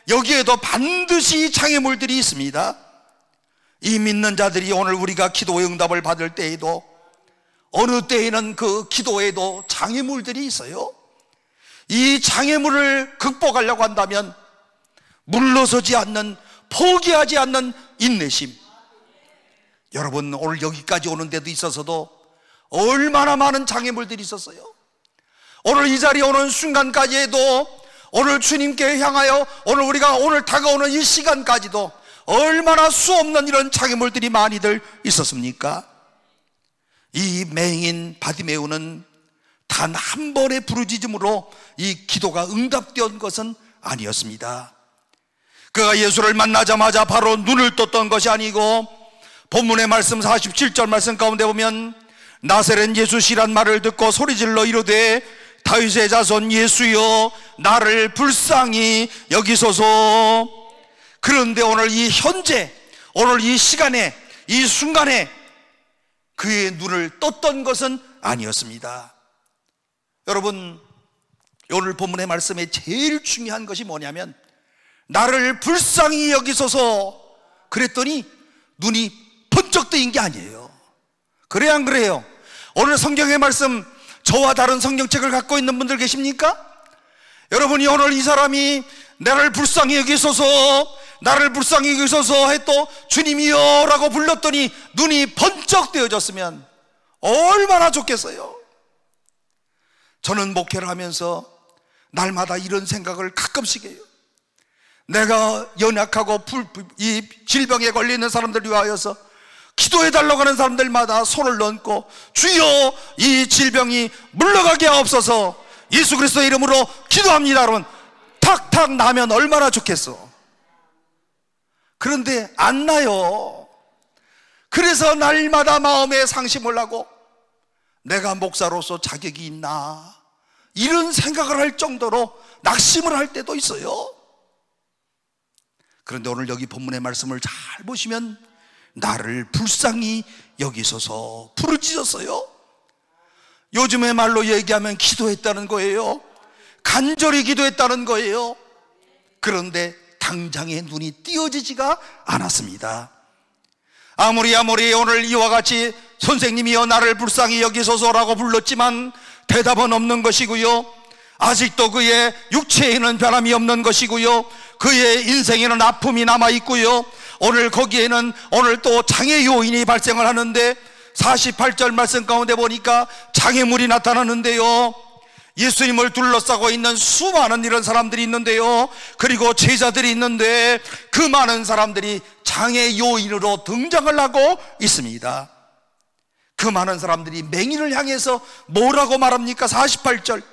여기에도 반드시 장애물들이 있습니다. 이 믿는 자들이 오늘 우리가 기도의 응답을 받을 때에도, 어느 때에는 그 기도에도 장애물들이 있어요. 이 장애물을 극복하려고 한다면 물러서지 않는, 포기하지 않는 인내심. 여러분, 오늘 여기까지 오는 데도 있어서도 얼마나 많은 장애물들이 있었어요. 오늘 이 자리에 오는 순간까지에도, 오늘 주님께 향하여 오늘 우리가 오늘 다가오는 이 시간까지도 얼마나 수없는 이런 장애물들이 많이들 있었습니까? 이 맹인 바디메오는 단 한 번의 부르짖음으로 이 기도가 응답된 것은 아니었습니다. 그가 예수를 만나자마자 바로 눈을 떴던 것이 아니고, 본문의 말씀 47절 말씀 가운데 보면 나사렛 예수시란 말을 듣고 소리질러 이르되 다윗의 자손 예수여 나를 불쌍히 여기소서. 그런데 오늘 이 현재, 오늘 이 시간에, 이 순간에 그의 눈을 떴던 것은 아니었습니다. 여러분, 오늘 본문의 말씀에 제일 중요한 것이 뭐냐면 나를 불쌍히 여기소서 그랬더니 눈이 번쩍 뜨인 게 아니에요. 그래요, 안 그래요? 오늘 성경의 말씀, 저와 다른 성경책을 갖고 있는 분들 계십니까? 여러분이 오늘 이 사람이 나를 불쌍히 여기소서, 나를 불쌍히 여기소서 해도 주님이여 라고 불렀더니 눈이 번쩍 뜨여졌으면 얼마나 좋겠어요. 저는 목회를 하면서 날마다 이런 생각을 가끔씩 해요. 내가 연약하고 이 질병에 걸리는 사람들 위하여서 기도해달라고 하는 사람들마다 손을 얹고 주여 이 질병이 물러가게 하옵소서, 예수 그리스도의 이름으로 기도합니다 여러분 탁탁 나면 얼마나 좋겠어. 그런데 안 나요. 그래서 날마다 마음에 상심을 하고 내가 목사로서 자격이 있나 이런 생각을 할 정도로 낙심을 할 때도 있어요. 그런데 오늘 여기 본문의 말씀을 잘 보시면 나를 불쌍히 여기소서 부르짖었어요. 요즘의 말로 얘기하면 기도했다는 거예요. 간절히 기도했다는 거예요. 그런데 당장에 눈이 띄어지지가 않았습니다. 아무리 오늘 이와 같이 선생님이여 나를 불쌍히 여기소서라고 불렀지만 대답은 없는 것이고요, 아직도 그의 육체에는 변함이 없는 것이고요, 그의 인생에는 아픔이 남아있고요, 오늘 거기에는 오늘 또 장애 요인이 발생을 하는데 48절 말씀 가운데 보니까 장애물이 나타나는데요, 예수님을 둘러싸고 있는 수많은 이런 사람들이 있는데요, 그리고 제자들이 있는데 그 많은 사람들이 장애 요인으로 등장을 하고 있습니다. 그 많은 사람들이 맹인을 향해서 뭐라고 말합니까? 48절,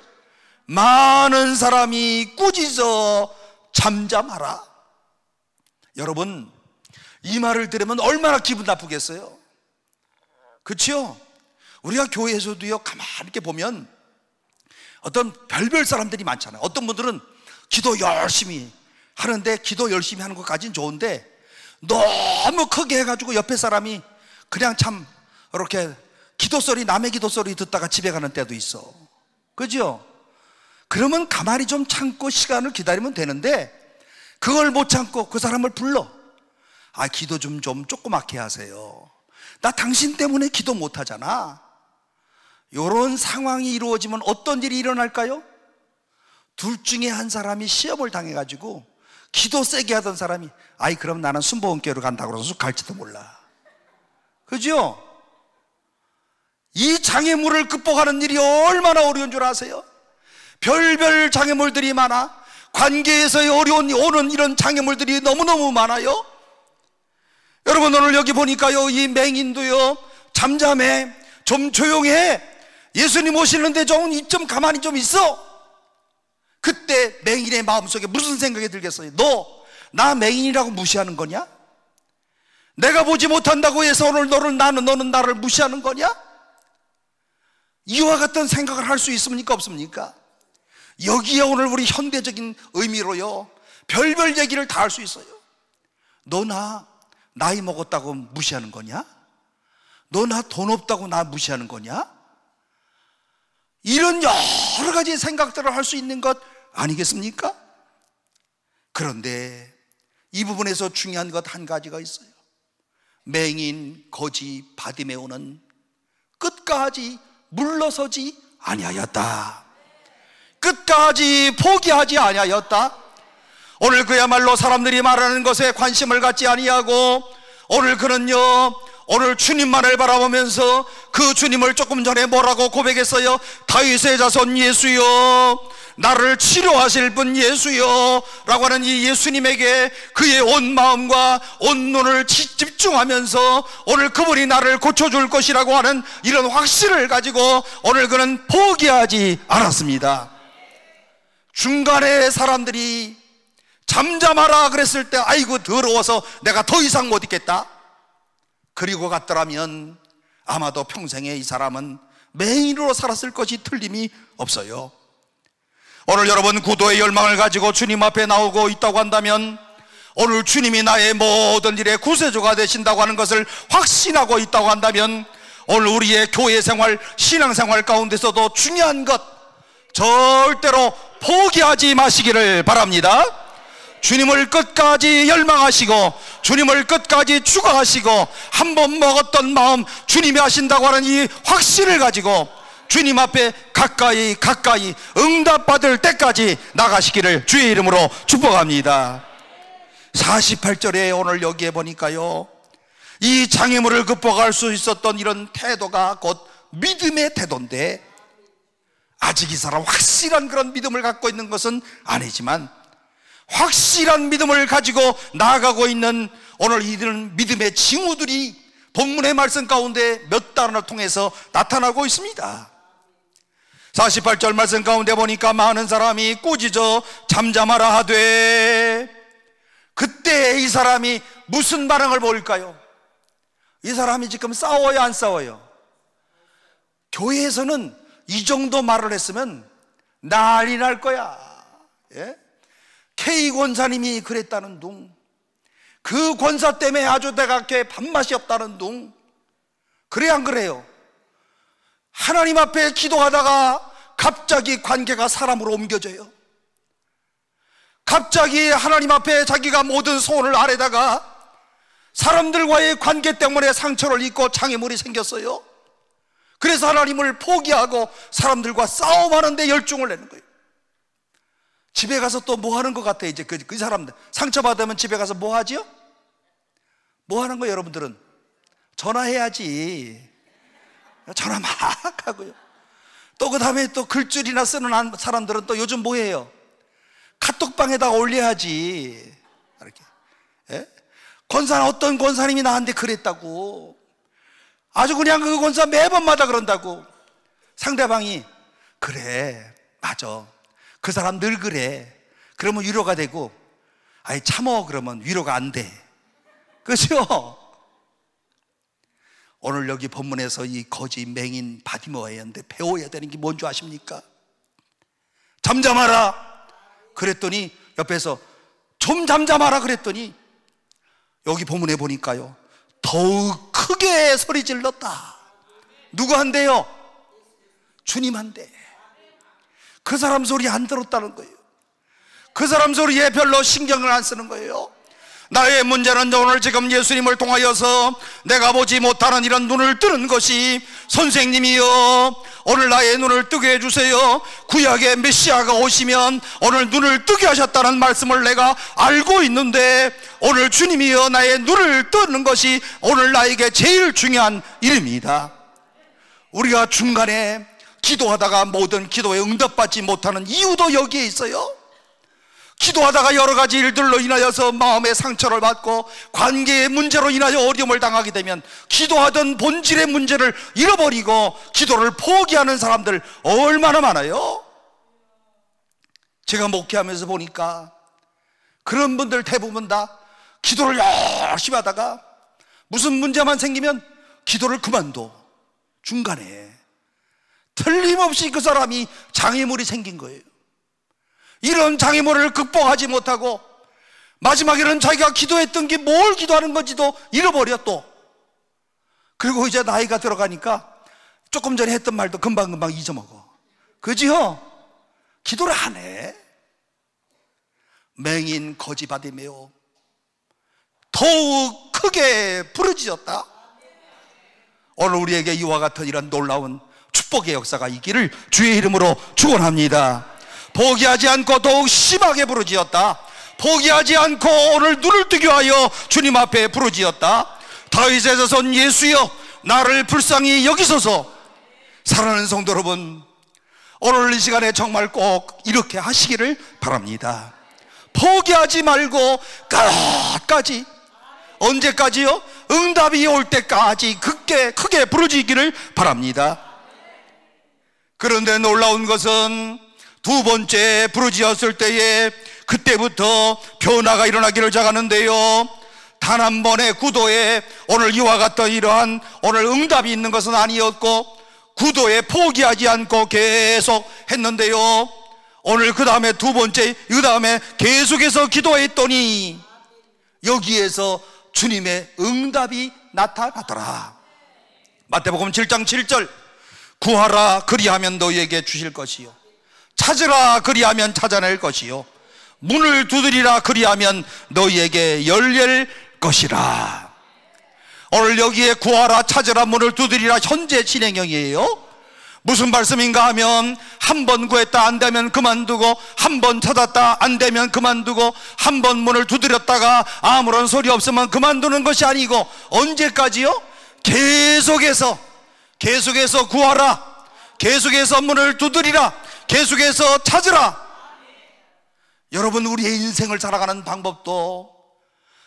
많은 사람이 꾸짖어 잠잠하라. 여러분, 이 말을 들으면 얼마나 기분 나쁘겠어요? 그렇죠? 우리가 교회에서도요, 가만히 이렇게 보면 어떤 별별 사람들이 많잖아요. 어떤 분들은 기도 열심히 하는데, 기도 열심히 하는 것까지는 좋은데 너무 크게 해가지고 옆에 사람이 그냥 참 이렇게 기도 소리, 남의 기도 소리 듣다가 집에 가는 때도 있어. 그죠? 그러면 가만히 좀 참고 시간을 기다리면 되는데, 그걸 못 참고 그 사람을 불러. 아, 기도 좀 조그맣게 하세요. 나 당신 때문에 기도 못 하잖아. 이런 상황이 이루어지면 어떤 일이 일어날까요? 둘 중에 한 사람이 시험을 당해가지고 기도 세게 하던 사람이 아이 그럼 나는 순복음교회로 간다고 그래서 갈지도 몰라. 그죠? 이 장애물을 극복하는 일이 얼마나 어려운 줄 아세요? 별별 장애물들이 많아. 관계에서의 어려운 오는 이런 장애물들이 너무너무 많아요. 여러분, 오늘 여기 보니까요, 이 맹인도요, 잠잠해, 좀 조용해, 예수님 오시는데 좀 가만히 좀 있어. 그때 맹인의 마음속에 무슨 생각이 들겠어요? 너 나 맹인이라고 무시하는 거냐? 내가 보지 못한다고 해서 오늘 너는 나를 무시하는 거냐? 이와 같은 생각을 할 수 있습니까? 없습니까? 여기에 오늘 우리 현대적인 의미로요, 별별 얘기를 다 할 수 있어요. 너 나 나이 먹었다고 무시하는 거냐? 너 나 돈 없다고 나 무시하는 거냐? 이런 여러 가지 생각들을 할 수 있는 것 아니겠습니까? 그런데 이 부분에서 중요한 것 한 가지가 있어요. 맹인, 거지, 바디메오는 끝까지 물러서지 아니하였다. 끝까지 포기하지 아니하였다. 오늘 그야말로 사람들이 말하는 것에 관심을 갖지 아니하고, 오늘 그는요, 오늘 주님만을 바라보면서 그 주님을 조금 전에 뭐라고 고백했어요? 다윗의 자손 예수여, 나를 치료하실 분 예수여 라고 하는 이 예수님에게 그의 온 마음과 온 눈을 집중하면서 오늘 그분이 나를 고쳐줄 것이라고 하는 이런 확신을 가지고 오늘 그는 포기하지 않았습니다. 중간에 사람들이 잠잠하라 그랬을 때 아이고 더러워서 내가 더 이상 못 있겠다 그리고 갔더라면 아마도 평생에 이 사람은 맹인으로 살았을 것이 틀림이 없어요. 오늘 여러분 구도의 열망을 가지고 주님 앞에 나오고 있다고 한다면, 오늘 주님이 나의 모든 일에 구세주가 되신다고 하는 것을 확신하고 있다고 한다면, 오늘 우리의 교회 생활, 신앙 생활 가운데서도 중요한 것 절대로 포기하지 마시기를 바랍니다. 주님을 끝까지 열망하시고 주님을 끝까지 추구하시고 한 번 먹었던 마음 주님이 하신다고 하는 이 확신을 가지고 주님 앞에 가까이 응답받을 때까지 나가시기를 주의 이름으로 축복합니다. 48절에 오늘 여기에 보니까요, 이 장애물을 극복할 수 있었던 이런 태도가 곧 믿음의 태도인데, 아직 이 사람 확실한 그런 믿음을 갖고 있는 것은 아니지만 확실한 믿음을 가지고 나아가고 있는 오늘 이런 믿음의 징후들이 본문의 말씀 가운데 몇 단을 통해서 나타나고 있습니다. 48절 말씀 가운데 보니까 많은 사람이 꾸짖어 잠잠하라 하되, 그때 이 사람이 무슨 반응을 보일까요? 이 사람이 지금 싸워요, 안 싸워요? 교회에서는 이 정도 말을 했으면 난리 날 거야. 예? K 권사님이 그랬다는 둥, 그 권사 때문에 아주 내가 밥맛이 없다는 둥, 그래 안 그래요? 하나님 앞에 기도하다가 갑자기 관계가 사람으로 옮겨져요. 갑자기 하나님 앞에 자기가 모든 소원을 아뢰다가 사람들과의 관계 때문에 상처를 입고 장애물이 생겼어요. 그래서 하나님을 포기하고 사람들과 싸움하는데 열중을 내는 거예요. 집에 가서 또 뭐 하는 것 같아요. 이제 그 사람들 상처받으면 집에 가서 뭐 하지요? 뭐 하는 거예요 여러분들은? 전화해야지. 전화 막 하고요. 또 그 다음에 또 글줄이나 쓰는 사람들은 또 요즘 뭐 해요? 카톡방에다가 올려야지. 이렇게. 예? 어떤 권사님이 나한테 그랬다고. 아주 그냥 그 권사 매번마다 그런다고. 상대방이 그래 맞아 그 사람 늘 그래. 그러면 위로가 되고 아이 참어 그러면 위로가 안 돼. 그렇죠? 오늘 여기 본문에서 이 거지 맹인 바디메오였는데 배워야 되는 게 뭔지 아십니까? 잠잠하라 그랬더니 옆에서 좀 잠잠하라 그랬더니 여기 본문에 보니까요 더욱 크게 소리 질렀다. 누구 한대요? 주님 한대. 그 사람 소리 안 들었다는 거예요. 그 사람 소리에 별로 신경을 안 쓰는 거예요. 나의 문제는 오늘 지금 예수님을 통하여서 내가 보지 못하는 이런 눈을 뜨는 것이 선생님이여 오늘 나의 눈을 뜨게 해주세요. 구약의 메시아가 오시면 오늘 눈을 뜨게 하셨다는 말씀을 내가 알고 있는데 오늘 주님이여 나의 눈을 뜨는 것이 오늘 나에게 제일 중요한 일입니다. 우리가 중간에 기도하다가 모든 기도에 응답받지 못하는 이유도 여기에 있어요. 기도하다가 여러 가지 일들로 인하여서 마음의 상처를 받고 관계의 문제로 인하여 어려움을 당하게 되면 기도하던 본질의 문제를 잃어버리고 기도를 포기하는 사람들 얼마나 많아요. 제가 목회하면서 보니까 그런 분들 대부분 다 기도를 열심히 하다가 무슨 문제만 생기면 기도를 그만둬. 중간에 틀림없이 그 사람이 장애물이 생긴 거예요. 이런 장애물을 극복하지 못하고 마지막에는 자기가 기도했던 게 뭘 기도하는 건지도 잃어버려 또. 그리고 이제 나이가 들어가니까 조금 전에 했던 말도 금방금방 잊어먹어. 그지요? 기도를 안 해. 맹인 거지 바디메오 더욱 크게 부르짖었다. 오늘 우리에게 이와 같은 이런 놀라운 축복의 역사가 있기를 주의 이름으로 축원합니다. 포기하지 않고 더욱 심하게 부르짖었다. 포기하지 않고 오늘 눈을 뜨게 하여 주님 앞에 부르짖었다. 다윗의 자손 예수여 나를 불쌍히 여기소서. 사랑하는 성도 여러분, 오늘 이 시간에 정말 꼭 이렇게 하시기를 바랍니다. 포기하지 말고 끝까지, 언제까지요? 응답이 올 때까지 크게 부르짖기를 바랍니다. 그런데 놀라운 것은 두 번째 부르짖었을 때에 그때부터 변화가 일어나기를 잘하는데요, 단 한 번의 구도에 오늘 이와 같은 이러한 오늘 응답이 있는 것은 아니었고 구도에 포기하지 않고 계속 했는데요, 오늘 그 다음에 두 번째, 그 다음에 계속해서 기도했더니 여기에서 주님의 응답이 나타나더라. 마태복음 7장 7절 구하라 그리하면 너희에게 주실 것이요 찾으라 그리하면 찾아낼 것이요 문을 두드리라 그리하면 너희에게 열릴 것이라. 오늘 여기에 구하라 찾으라 문을 두드리라 현재 진행형이에요. 무슨 말씀인가 하면 한 번 구했다 안 되면 그만두고 한 번 찾았다 안 되면 그만두고 한 번 문을 두드렸다가 아무런 소리 없으면 그만두는 것이 아니고 언제까지요? 계속해서 구하라, 계속해서 문을 두드리라, 계속해서 찾으라. 여러분, 우리의 인생을 살아가는 방법도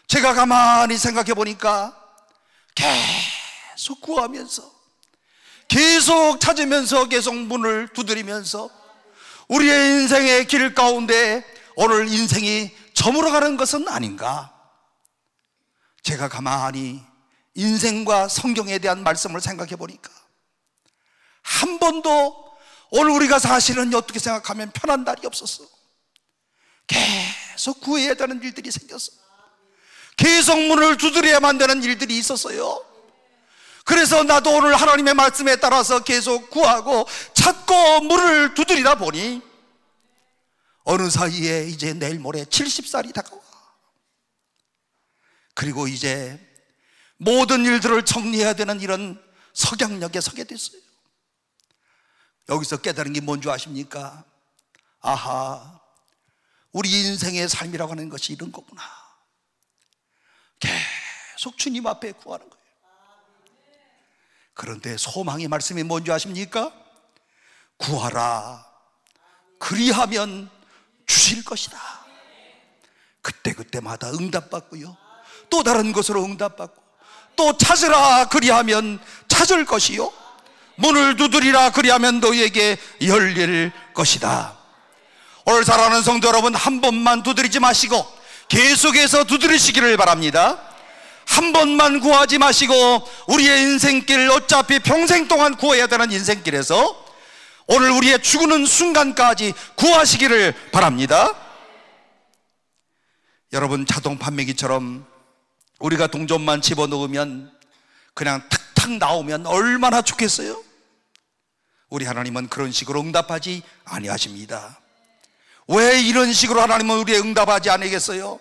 제가 가만히 생각해 보니까 계속 구하면서, 계속 찾으면서, 계속 문을 두드리면서 우리의 인생의 길 가운데 오늘 인생이 저물어가는 것은 아닌가. 제가 가만히 인생과 성경에 대한 말씀을 생각해 보니까 한 번도 오늘 우리가 사실은 어떻게 생각하면 편한 날이 없었어. 계속 구해야 되는 일들이 생겼어. 계속 문을 두드려야만 되는 일들이 있었어요. 그래서 나도 오늘 하나님의 말씀에 따라서 계속 구하고 찾고 문을 두드리다 보니 어느 사이에 이제 내일 모레 70살이 다가와. 그리고 이제 모든 일들을 정리해야 되는 이런 석양역에 서게 됐어요. 여기서 깨달은 게 뭔지 아십니까? 아하, 우리 인생의 삶이라고 하는 것이 이런 거구나. 계속 주님 앞에 구하는 거예요. 그런데 소망의 말씀이 뭔지 아십니까? 구하라, 그리하면 주실 것이다. 그때마다 응답받고요, 또 다른 것으로 응답받고, 또 찾으라 그리하면 찾을 것이요, 문을 두드리라 그리하면 너희에게 열릴 것이다. 오늘 사랑하는 성도 여러분, 한 번만 두드리지 마시고 계속해서 두드리시기를 바랍니다. 한 번만 구하지 마시고 우리의 인생길, 어차피 평생 동안 구해야 되는 인생길에서 오늘 우리의 죽는 순간까지 구하시기를 바랍니다. 여러분, 자동 판매기처럼 우리가 동전만 집어넣으면 그냥 탁탁 나오면 얼마나 좋겠어요? 우리 하나님은 그런 식으로 응답하지 아니하십니다. 왜 이런 식으로 하나님은 우리의 응답하지 아니겠어요?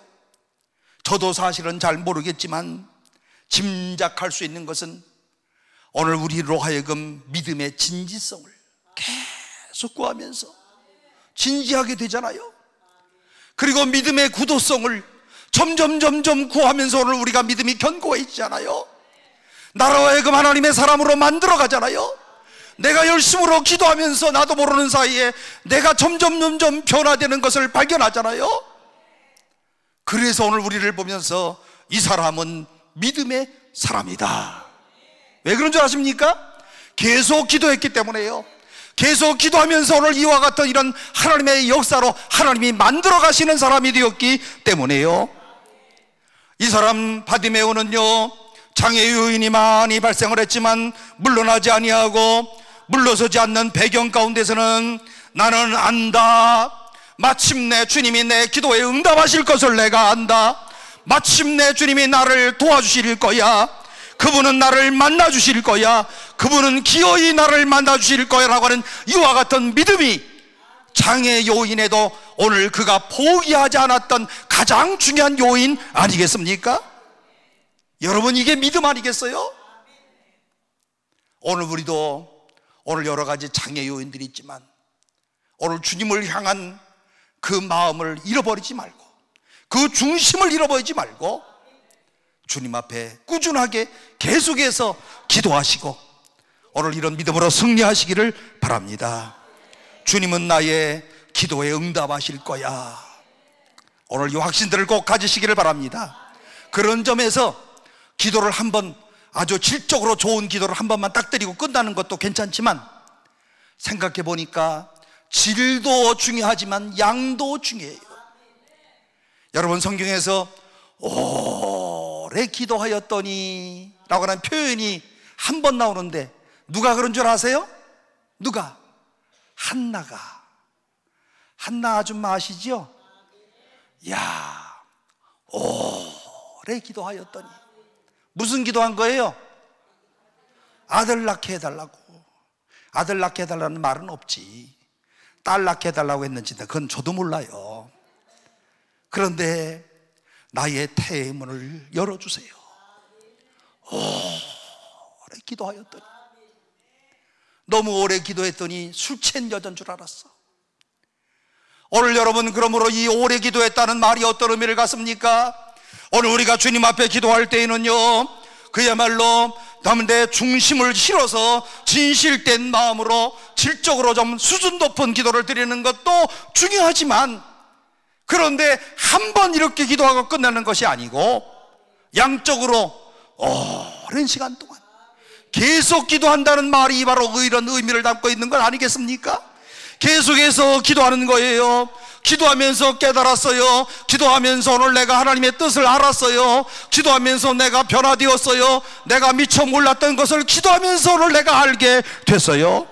저도 사실은 잘 모르겠지만 짐작할 수 있는 것은 오늘 우리로 하여금 믿음의 진지성을 계속 구하면서 진지하게 되잖아요. 그리고 믿음의 구도성을 점점 구하면서 오늘 우리가 믿음이 견고해지잖아요. 나로 하여금 하나님의 사람으로 만들어 가잖아요. 내가 열심으로 기도하면서 나도 모르는 사이에 내가 점점 변화되는 것을 발견하잖아요. 그래서 오늘 우리를 보면서 이 사람은 믿음의 사람이다. 왜 그런 줄 아십니까? 계속 기도했기 때문에요. 계속 기도하면서 오늘 이와 같은 이런 하나님의 역사로 하나님이 만들어 가시는 사람이 되었기 때문에요. 이 사람 바디메오는요, 장애 요인이 많이 발생을 했지만 물러나지 아니하고 물러서지 않는 배경 가운데서는 나는 안다, 마침내 주님이 내 기도에 응답하실 것을 내가 안다, 마침내 주님이 나를 도와주실 거야, 그분은 나를 만나주실 거야, 그분은 기어이 나를 만나주실 거야 라고 하는 이와 같은 믿음이 장애 요인에도 오늘 그가 포기하지 않았던 가장 중요한 요인 아니겠습니까? 여러분, 이게 믿음 아니겠어요? 오늘 우리도 오늘 여러 가지 장애 요인들이 있지만 오늘 주님을 향한 그 마음을 잃어버리지 말고, 그 중심을 잃어버리지 말고 주님 앞에 꾸준하게 계속해서 기도하시고 오늘 이런 믿음으로 승리하시기를 바랍니다. 주님은 나의 기도에 응답하실 거야. 오늘 이 확신들을 꼭 가지시기를 바랍니다. 그런 점에서 기도를 한번, 아주 질적으로 좋은 기도를 한 번만 딱 드리고 끝나는 것도 괜찮지만 생각해 보니까 질도 중요하지만 양도 중요해요. 여러분, 성경에서 오래 기도하였더니 라고 하는 표현이 한 번 나오는데 누가 그런 줄 아세요? 누가? 한나가. 한나 아줌마 아시죠? 야, 오래 기도하였더니 무슨 기도한 거예요? 아들 낳게 해달라고. 아들 낳게 해달라는 말은 없지. 딸 낳게 해달라고 했는지 그건 저도 몰라요. 그런데 나의 태의 문을 열어주세요. 오래 기도하였더니, 너무 오래 기도했더니 술 취한 여자인 줄 알았어. 오늘 여러분, 그러므로 이 오래 기도했다는 말이 어떤 의미를 갖습니까? 오늘 우리가 주님 앞에 기도할 때에는요, 그야말로 내 중심을 실어서 진실된 마음으로 질적으로 좀 수준 높은 기도를 드리는 것도 중요하지만, 그런데 한 번 이렇게 기도하고 끝나는 것이 아니고 양적으로 오랜 시간 동안 계속 기도한다는 말이 바로 이런 의미를 담고 있는 건 아니겠습니까? 계속해서 기도하는 거예요. 기도하면서 깨달았어요. 기도하면서 오늘 내가 하나님의 뜻을 알았어요. 기도하면서 내가 변화되었어요. 내가 미처 몰랐던 것을 기도하면서 오늘 내가 알게 됐어요.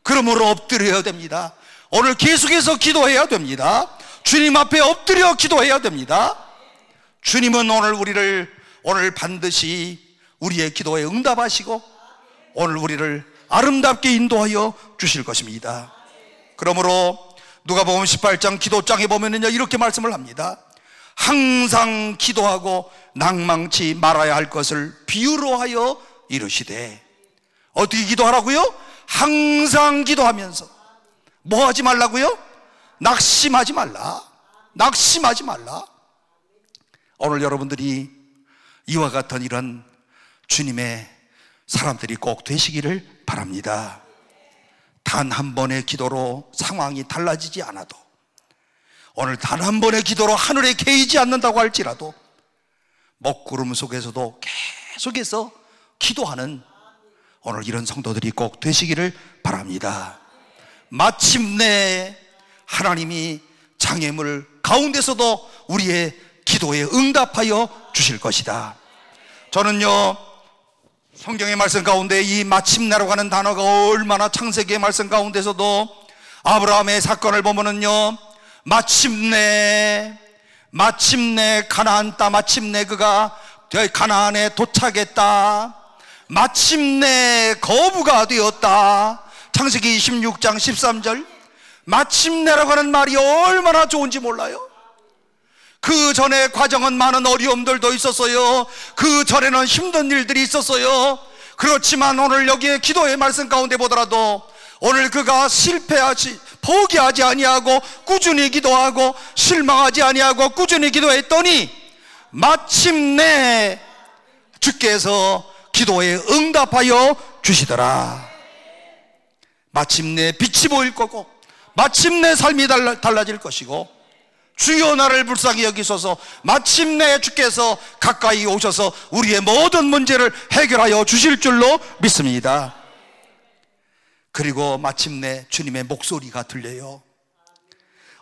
그러므로 엎드려야 됩니다. 오늘 계속해서 기도해야 됩니다. 주님 앞에 엎드려 기도해야 됩니다. 주님은 오늘 우리를 오늘 반드시 우리의 기도에 응답하시고 오늘 우리를 아름답게 인도하여 주실 것입니다. 그러므로 누가복음 18장 기도장에 보면은요, 이렇게 말씀을 합니다. 항상 기도하고 낭망치 말아야 할 것을 비유로 하여 이르시되. 어떻게 기도하라고요? 항상 기도하면서. 뭐 하지 말라고요? 낙심하지 말라. 낙심하지 말라. 오늘 여러분들이 이와 같은 이런 주님의 사람들이 꼭 되시기를 바랍니다. 단 한 번의 기도로 상황이 달라지지 않아도, 오늘 단 한 번의 기도로 하늘에 개의지 않는다고 할지라도 먹구름 속에서도 계속해서 기도하는 오늘 이런 성도들이 꼭 되시기를 바랍니다. 마침내 하나님이 장애물 가운데서도 우리의 기도에 응답하여 주실 것이다. 저는요, 성경의 말씀 가운데 이 마침내라고 하는 단어가 얼마나 창세기의 말씀 가운데서도 아브라함의 사건을 보면은요, 마침내 가나안 땅, 마침내 그가 가나안에 도착했다, 마침내 거부가 되었다. 창세기 26장 13절. 마침내라고 하는 말이 얼마나 좋은지 몰라요. 그 전에 과정은 많은 어려움들도 있었어요. 그 전에는 힘든 일들이 있었어요. 그렇지만 오늘 여기에 기도의 말씀 가운데 보더라도 오늘 그가 포기하지 아니하고 꾸준히 기도하고 실망하지 아니하고 꾸준히 기도했더니 마침내 주께서 기도에 응답하여 주시더라. 마침내 빛이 보일 거고 마침내 삶이 달라질 것이고, 주여 나를 불쌍히 여기소서. 마침내 주께서 가까이 오셔서 우리의 모든 문제를 해결하여 주실 줄로 믿습니다. 그리고 마침내 주님의 목소리가 들려요.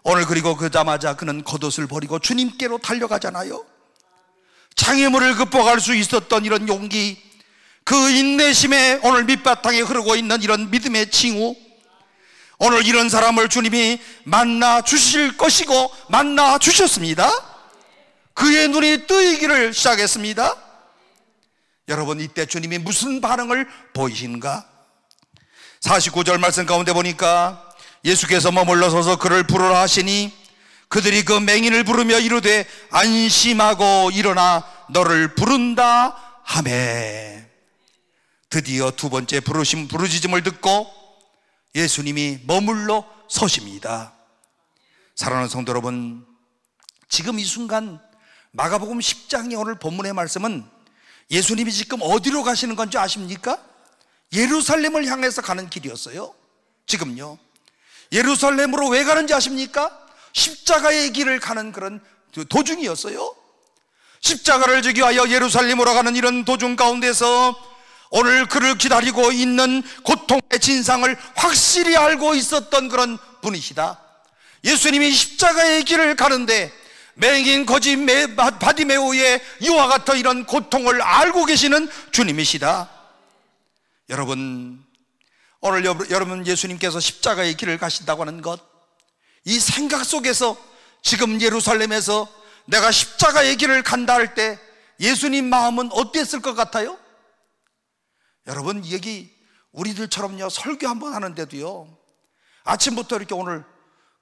오늘 그리고 그자마자 그는 겉옷을 버리고 주님께로 달려가잖아요. 장애물을 극복할 수 있었던 이런 용기, 그 인내심에 오늘 밑바탕에 흐르고 있는 이런 믿음의 징후, 오늘 이런 사람을 주님이 만나 주실 것이고 만나 주셨습니다. 그의 눈이 뜨이기를 시작했습니다. 여러분, 이때 주님이 무슨 반응을 보이시는가? 49절 말씀 가운데 보니까 예수께서 머물러 서서 그를 부르라 하시니 그들이 그 맹인을 부르며 이르되 안심하고 일어나 너를 부른다 하매. 드디어 두 번째 부르짖음을 듣고 예수님이 머물러 서십니다. 사랑하는 성도 여러분, 지금 이 순간 마가복음 10장의 오늘 본문의 말씀은 예수님이 지금 어디로 가시는 건지 아십니까? 예루살렘을 향해서 가는 길이었어요. 지금요, 예루살렘으로 왜 가는지 아십니까? 십자가의 길을 가는 그런 도중이었어요. 십자가를 지기 위하여 예루살렘으로 가는 이런 도중 가운데서 오늘 그를 기다리고 있는 고통의 진상을 확실히 알고 있었던 그런 분이시다. 예수님이 십자가의 길을 가는데 맹인 거지 바디메오의 이와 같은 이런 고통을 알고 계시는 주님이시다. 여러분, 오늘 여러분 예수님께서 십자가의 길을 가신다고 하는 것, 이 생각 속에서 지금 예루살렘에서 내가 십자가의 길을 간다 할 때 예수님 마음은 어땠을 것 같아요? 여러분, 여기 우리들처럼요, 설교 한번 하는데도요, 아침부터 이렇게 오늘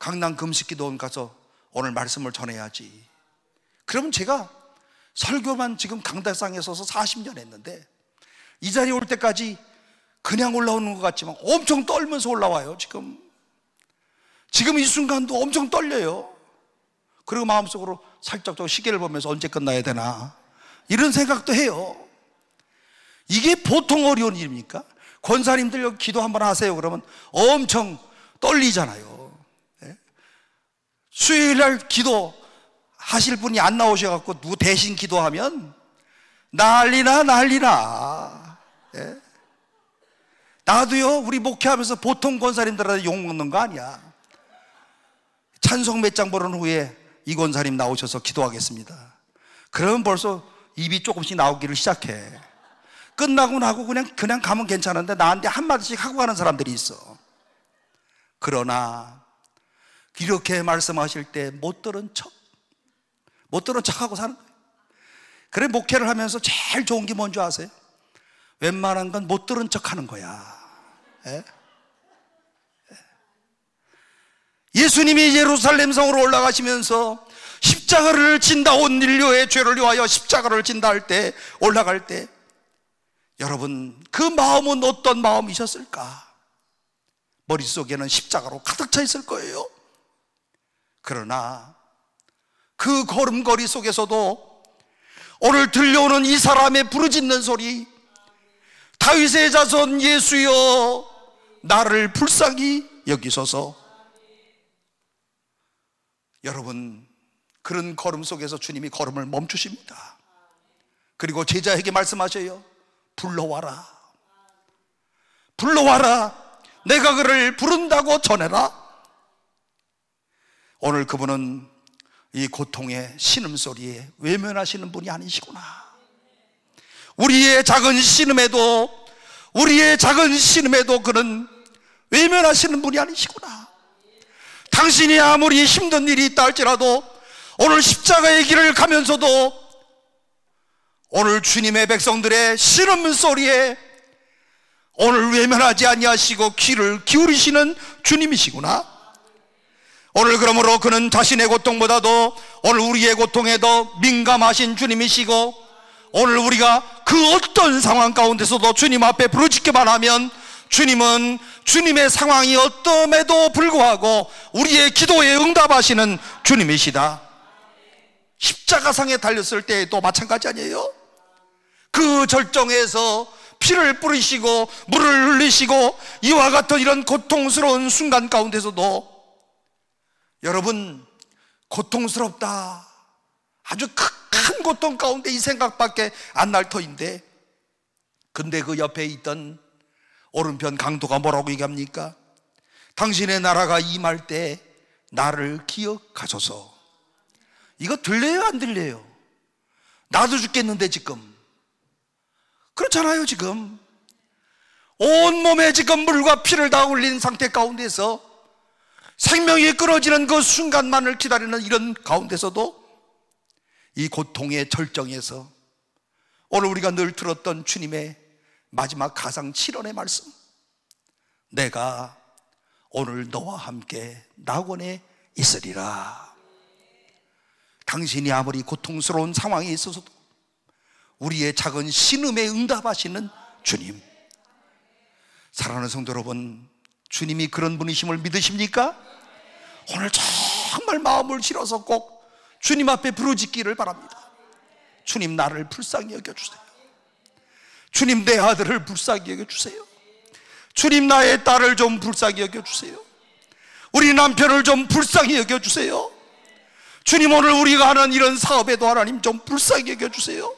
강남 금식기도원 가서 오늘 말씀을 전해야지. 그러면 제가 설교만 지금 강대상에 서서 40년 했는데 이 자리에 올 때까지 그냥 올라오는 것 같지만 엄청 떨면서 올라와요. 지금 이 순간도 엄청 떨려요. 그리고 마음속으로 살짝 저 시계를 보면서 언제 끝나야 되나 이런 생각도 해요. 이게 보통 어려운 일입니까? 권사님들 여기 기도 한번 하세요 그러면 엄청 떨리잖아요. 수요일날 기도 하실 분이 안 나오셔갖고 누구 대신 기도하면 난리나. 나도요, 우리 목회하면서 보통 권사님들한테 욕먹는 거 아니야. 찬송 몇 장 보는 후에 이 권사님 나오셔서 기도하겠습니다. 그러면 벌써 입이 조금씩 나오기를 시작해. 끝나고 나고 그냥 가면 괜찮은데 나한테 한마디씩 하고 가는 사람들이 있어. 그러나 이렇게 말씀하실 때 못 들은 척하고 사는 거예요. 그래, 목회를 하면서 제일 좋은 게 뭔지 아세요? 웬만한 건 못 들은 척 하는 거야. 예? 예수님이 예루살렘 성으로 올라가시면서 십자가를 진다, 온 인류의 죄를 위하여 십자가를 진다 할 때, 올라갈 때, 여러분 그 마음은 어떤 마음이셨을까? 머릿속에는 십자가로 가득 차 있을 거예요. 그러나 그 걸음걸이 속에서도 오늘 들려오는 이 사람의 부르짖는 소리, 다윗의 자손 예수여 나를 불쌍히 여기소서. 여러분, 그런 걸음 속에서 주님이 걸음을 멈추십니다. 그리고 제자에게 말씀하셔요. 불러와라, 불러와라, 내가 그를 부른다고 전해라. 오늘 그분은 이 고통의 신음소리에 외면하시는 분이 아니시구나. 우리의 작은 신음에도 그는 외면하시는 분이 아니시구나. 당신이 아무리 힘든 일이 있다 할지라도 오늘 십자가의 길을 가면서도 오늘 주님의 백성들의 신음소리에 오늘 외면하지 아니하시고 귀를 기울이시는 주님이시구나. 오늘 그러므로 그는 자신의 고통보다도 오늘 우리의 고통에 더 민감하신 주님이시고, 오늘 우리가 그 어떤 상황 가운데서도 주님 앞에 부르짖기만 하면 주님은 주님의 상황이 어떠함에도 불구하고 우리의 기도에 응답하시는 주님이시다. 십자가상에 달렸을 때도 마찬가지 아니에요? 그 절정에서 피를 뿌리시고 물을 흘리시고 이와 같은 이런 고통스러운 순간 가운데서도 여러분, 고통스럽다, 아주 큰 고통 가운데 이 생각밖에 안 날 터인데, 근데 그 옆에 있던 오른편 강도가 뭐라고 얘기합니까? 당신의 나라가 임할 때 나를 기억하소서. 이거 들려요, 안 들려요? 나도 죽겠는데 지금 그렇잖아요. 지금 온몸에 지금 물과 피를 다 흘린 상태 가운데서 생명이 끊어지는 그 순간만을 기다리는 이런 가운데서도 이 고통의 절정에서 오늘 우리가 늘 들었던 주님의 마지막 가상 7원의 말씀, 내가 오늘 너와 함께 낙원에 있으리라. 당신이 아무리 고통스러운 상황에 있어서도 우리의 작은 신음에 응답하시는 주님. 사랑하는 성도 여러분, 주님이 그런 분이심을 믿으십니까? 오늘 정말 마음을 실어서 꼭 주님 앞에 부르짖기를 바랍니다. 주님, 나를 불쌍히 여겨주세요. 주님, 내 아들을 불쌍히 여겨주세요. 주님, 나의 딸을 좀 불쌍히 여겨주세요. 우리 남편을 좀 불쌍히 여겨주세요. 주님, 오늘 우리가 하는 이런 사업에도 하나님 좀 불쌍히 여겨주세요.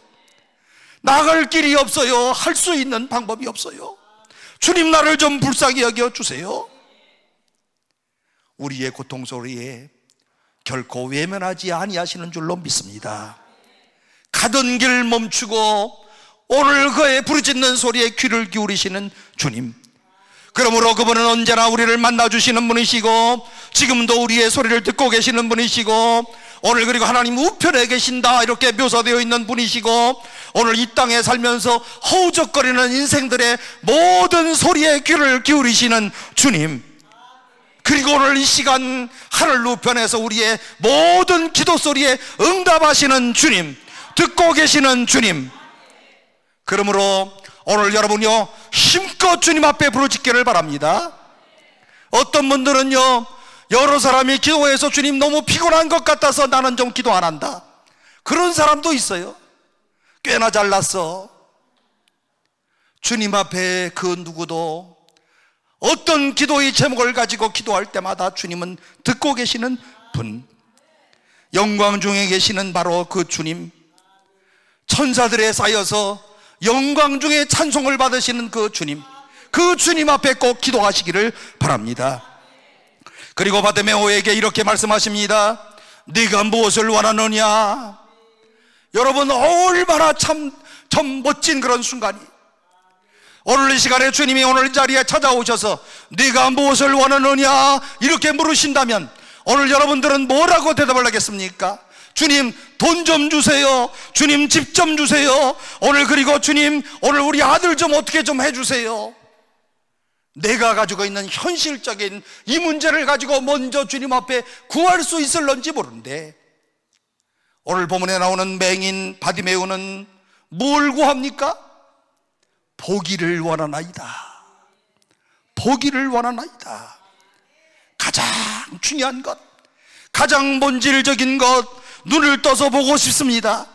나갈 길이 없어요. 할 수 있는 방법이 없어요. 주님, 나를 좀 불쌍히 여겨주세요. 우리의 고통 소리에 결코 외면하지 아니하시는 줄로 믿습니다. 가던 길 멈추고 오늘 그의 부르짖는 소리에 귀를 기울이시는 주님. 그러므로 그분은 언제나 우리를 만나주시는 분이시고 지금도 우리의 소리를 듣고 계시는 분이시고 오늘 그리고 하나님 우편에 계신다 이렇게 묘사되어 있는 분이시고 오늘 이 땅에 살면서 허우적거리는 인생들의 모든 소리에 귀를 기울이시는 주님. 그리고 오늘 이 시간 하늘 우편에서 우리의 모든 기도 소리에 응답하시는 주님, 듣고 계시는 주님. 그러므로 오늘 여러분요 힘껏 주님 앞에 부르짖기를 바랍니다. 어떤 분들은요 여러 사람이 기도해서 주님 너무 피곤한 것 같아서 나는 좀 기도 안 한다, 그런 사람도 있어요. 꽤나 잘났어. 주님 앞에 그 누구도 어떤 기도의 제목을 가지고 기도할 때마다 주님은 듣고 계시는 분, 영광 중에 계시는 바로 그 주님, 천사들에 쌓여서 영광 중에 찬송을 받으시는 그 주님 앞에 꼭 기도하시기를 바랍니다. 그리고 바디메오에게 이렇게 말씀하십니다. 네가 무엇을 원하느냐. 여러분, 얼마나 참 멋진 그런 순간이, 오늘 이 시간에 주님이 오늘 이 자리에 찾아오셔서 네가 무엇을 원하느냐 이렇게 물으신다면 오늘 여러분들은 뭐라고 대답을 하겠습니까? 주님 돈 좀 주세요. 주님 집 좀 주세요. 오늘 그리고 주님 오늘 우리 아들 좀 어떻게 좀 해주세요. 내가 가지고 있는 현실적인 이 문제를 가지고 먼저 주님 앞에 구할 수 있을런지 모르는데, 오늘 본문에 나오는 맹인 바디메오는 뭘 구합니까? 보기를 원하나이다. 보기를 원하나이다. 가장 중요한 것, 가장 본질적인 것, 눈을 떠서 보고 싶습니다.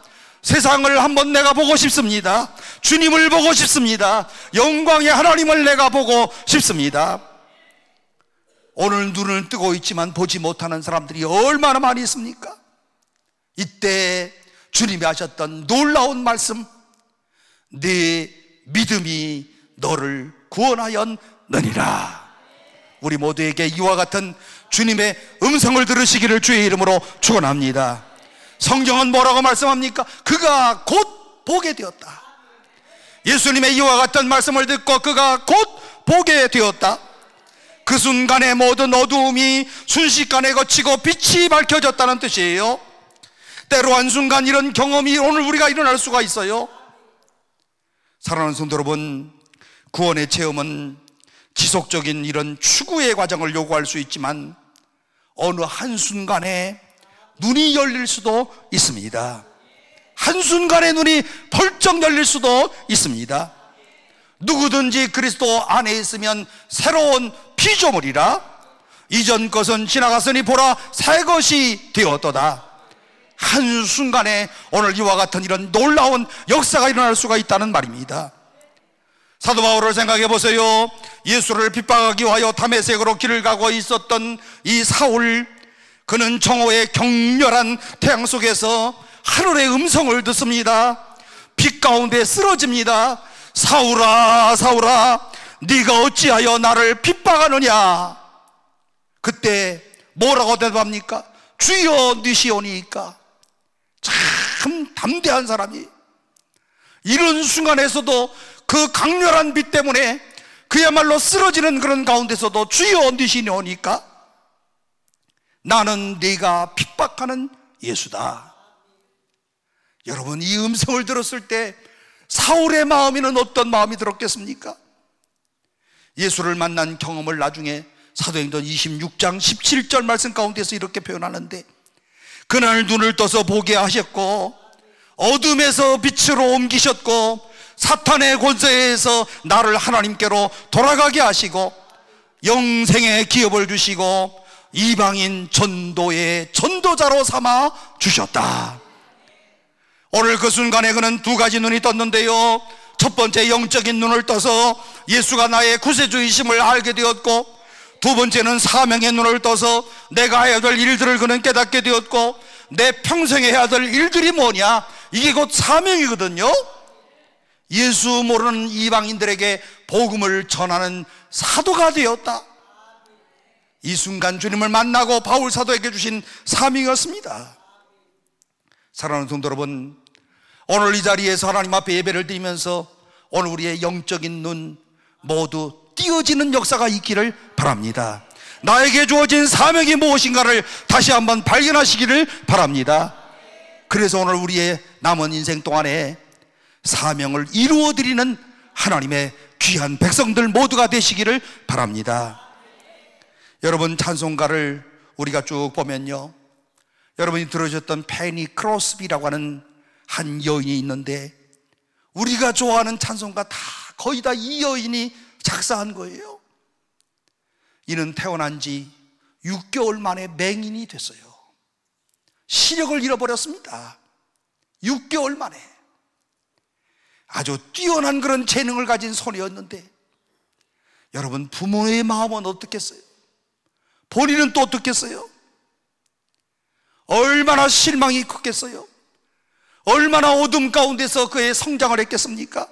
세상을 한번 내가 보고 싶습니다. 주님을 보고 싶습니다. 영광의 하나님을 내가 보고 싶습니다. 오늘 눈을 뜨고 있지만 보지 못하는 사람들이 얼마나 많이 있습니까? 이때 주님이 하셨던 놀라운 말씀, 네 믿음이 너를 구원하였느니라. 우리 모두에게 이와 같은 주님의 음성을 들으시기를 주의 이름으로 축원합니다. 성경은 뭐라고 말씀합니까? 그가 곧 보게 되었다. 예수님의 이와 같은 말씀을 듣고 그가 곧 보게 되었다. 그 순간에 모든 어두움이 순식간에 거치고 빛이 밝혀졌다는 뜻이에요. 때로 한순간 이런 경험이 오늘 우리가 일어날 수가 있어요. 사랑하는 성도 여러분, 구원의 체험은 지속적인 이런 추구의 과정을 요구할 수 있지만 어느 한순간에 눈이 열릴 수도 있습니다. 한순간에 눈이 벌쩍 열릴 수도 있습니다. 누구든지 그리스도 안에 있으면 새로운 피조물이라, 이전 것은 지나갔으니 보라 새 것이 되었도다. 한순간에 오늘 이와 같은 이런 놀라운 역사가 일어날 수가 있다는 말입니다. 사도 바울을 생각해 보세요. 예수를 핍박하기 위하여 다메섹으로 길을 가고 있었던 이 사울, 그는 정오의 격렬한 태양 속에서 하늘의 음성을 듣습니다. 빛 가운데 쓰러집니다. 사울아 사울아 네가 어찌하여 나를 핍박하느냐. 그때 뭐라고 대답합니까? 주여 니시오니까. 참 담대한 사람이 이런 순간에서도 그 강렬한 빛 때문에 그야말로 쓰러지는 그런 가운데서도 주여 니시오니까 나는 네가 핍박하는 예수다. 여러분, 이 음성을 들었을 때 사울의 마음에는 어떤 마음이 들었겠습니까? 예수를 만난 경험을 나중에 사도행전 26장 17절 말씀 가운데서 이렇게 표현하는데, 그날 눈을 떠서 보게 하셨고 어둠에서 빛으로 옮기셨고 사탄의 권세에서 나를 하나님께로 돌아가게 하시고 영생의 기업을 주시고 이방인 전도의 전도자로 삼아 주셨다. 오늘 그 순간에 그는 두 가지 눈이 떴는데요, 첫 번째 영적인 눈을 떠서 예수가 나의 구세주이심을 알게 되었고, 두 번째는 사명의 눈을 떠서 내가 해야 될 일들을 그는 깨닫게 되었고, 내 평생에 해야 될 일들이 뭐냐, 이게 곧 사명이거든요. 예수 모르는 이방인들에게 복음을 전하는 사도가 되었다. 이 순간 주님을 만나고 바울 사도에게 주신 사명이었습니다. 사랑하는 성도 여러분, 오늘 이 자리에서 하나님 앞에 예배를 드리면서 오늘 우리의 영적인 눈 모두 띄어지는 역사가 있기를 바랍니다. 나에게 주어진 사명이 무엇인가를 다시 한번 발견하시기를 바랍니다. 그래서 오늘 우리의 남은 인생 동안에 사명을 이루어드리는 하나님의 귀한 백성들 모두가 되시기를 바랍니다. 여러분, 찬송가를 우리가 쭉 보면요, 여러분이 들으셨던 페니 크로스비라고 하는 한 여인이 있는데, 우리가 좋아하는 찬송가 다 거의 다 이 여인이 작사한 거예요. 이는 태어난 지 6개월 만에 맹인이 됐어요. 시력을 잃어버렸습니다. 6개월 만에. 아주 뛰어난 그런 재능을 가진 소녀였는데, 여러분, 부모의 마음은 어떻겠어요? 본인은 또 어떻겠어요? 얼마나 실망이 컸겠어요? 얼마나 어둠 가운데서 그의 성장을 했겠습니까?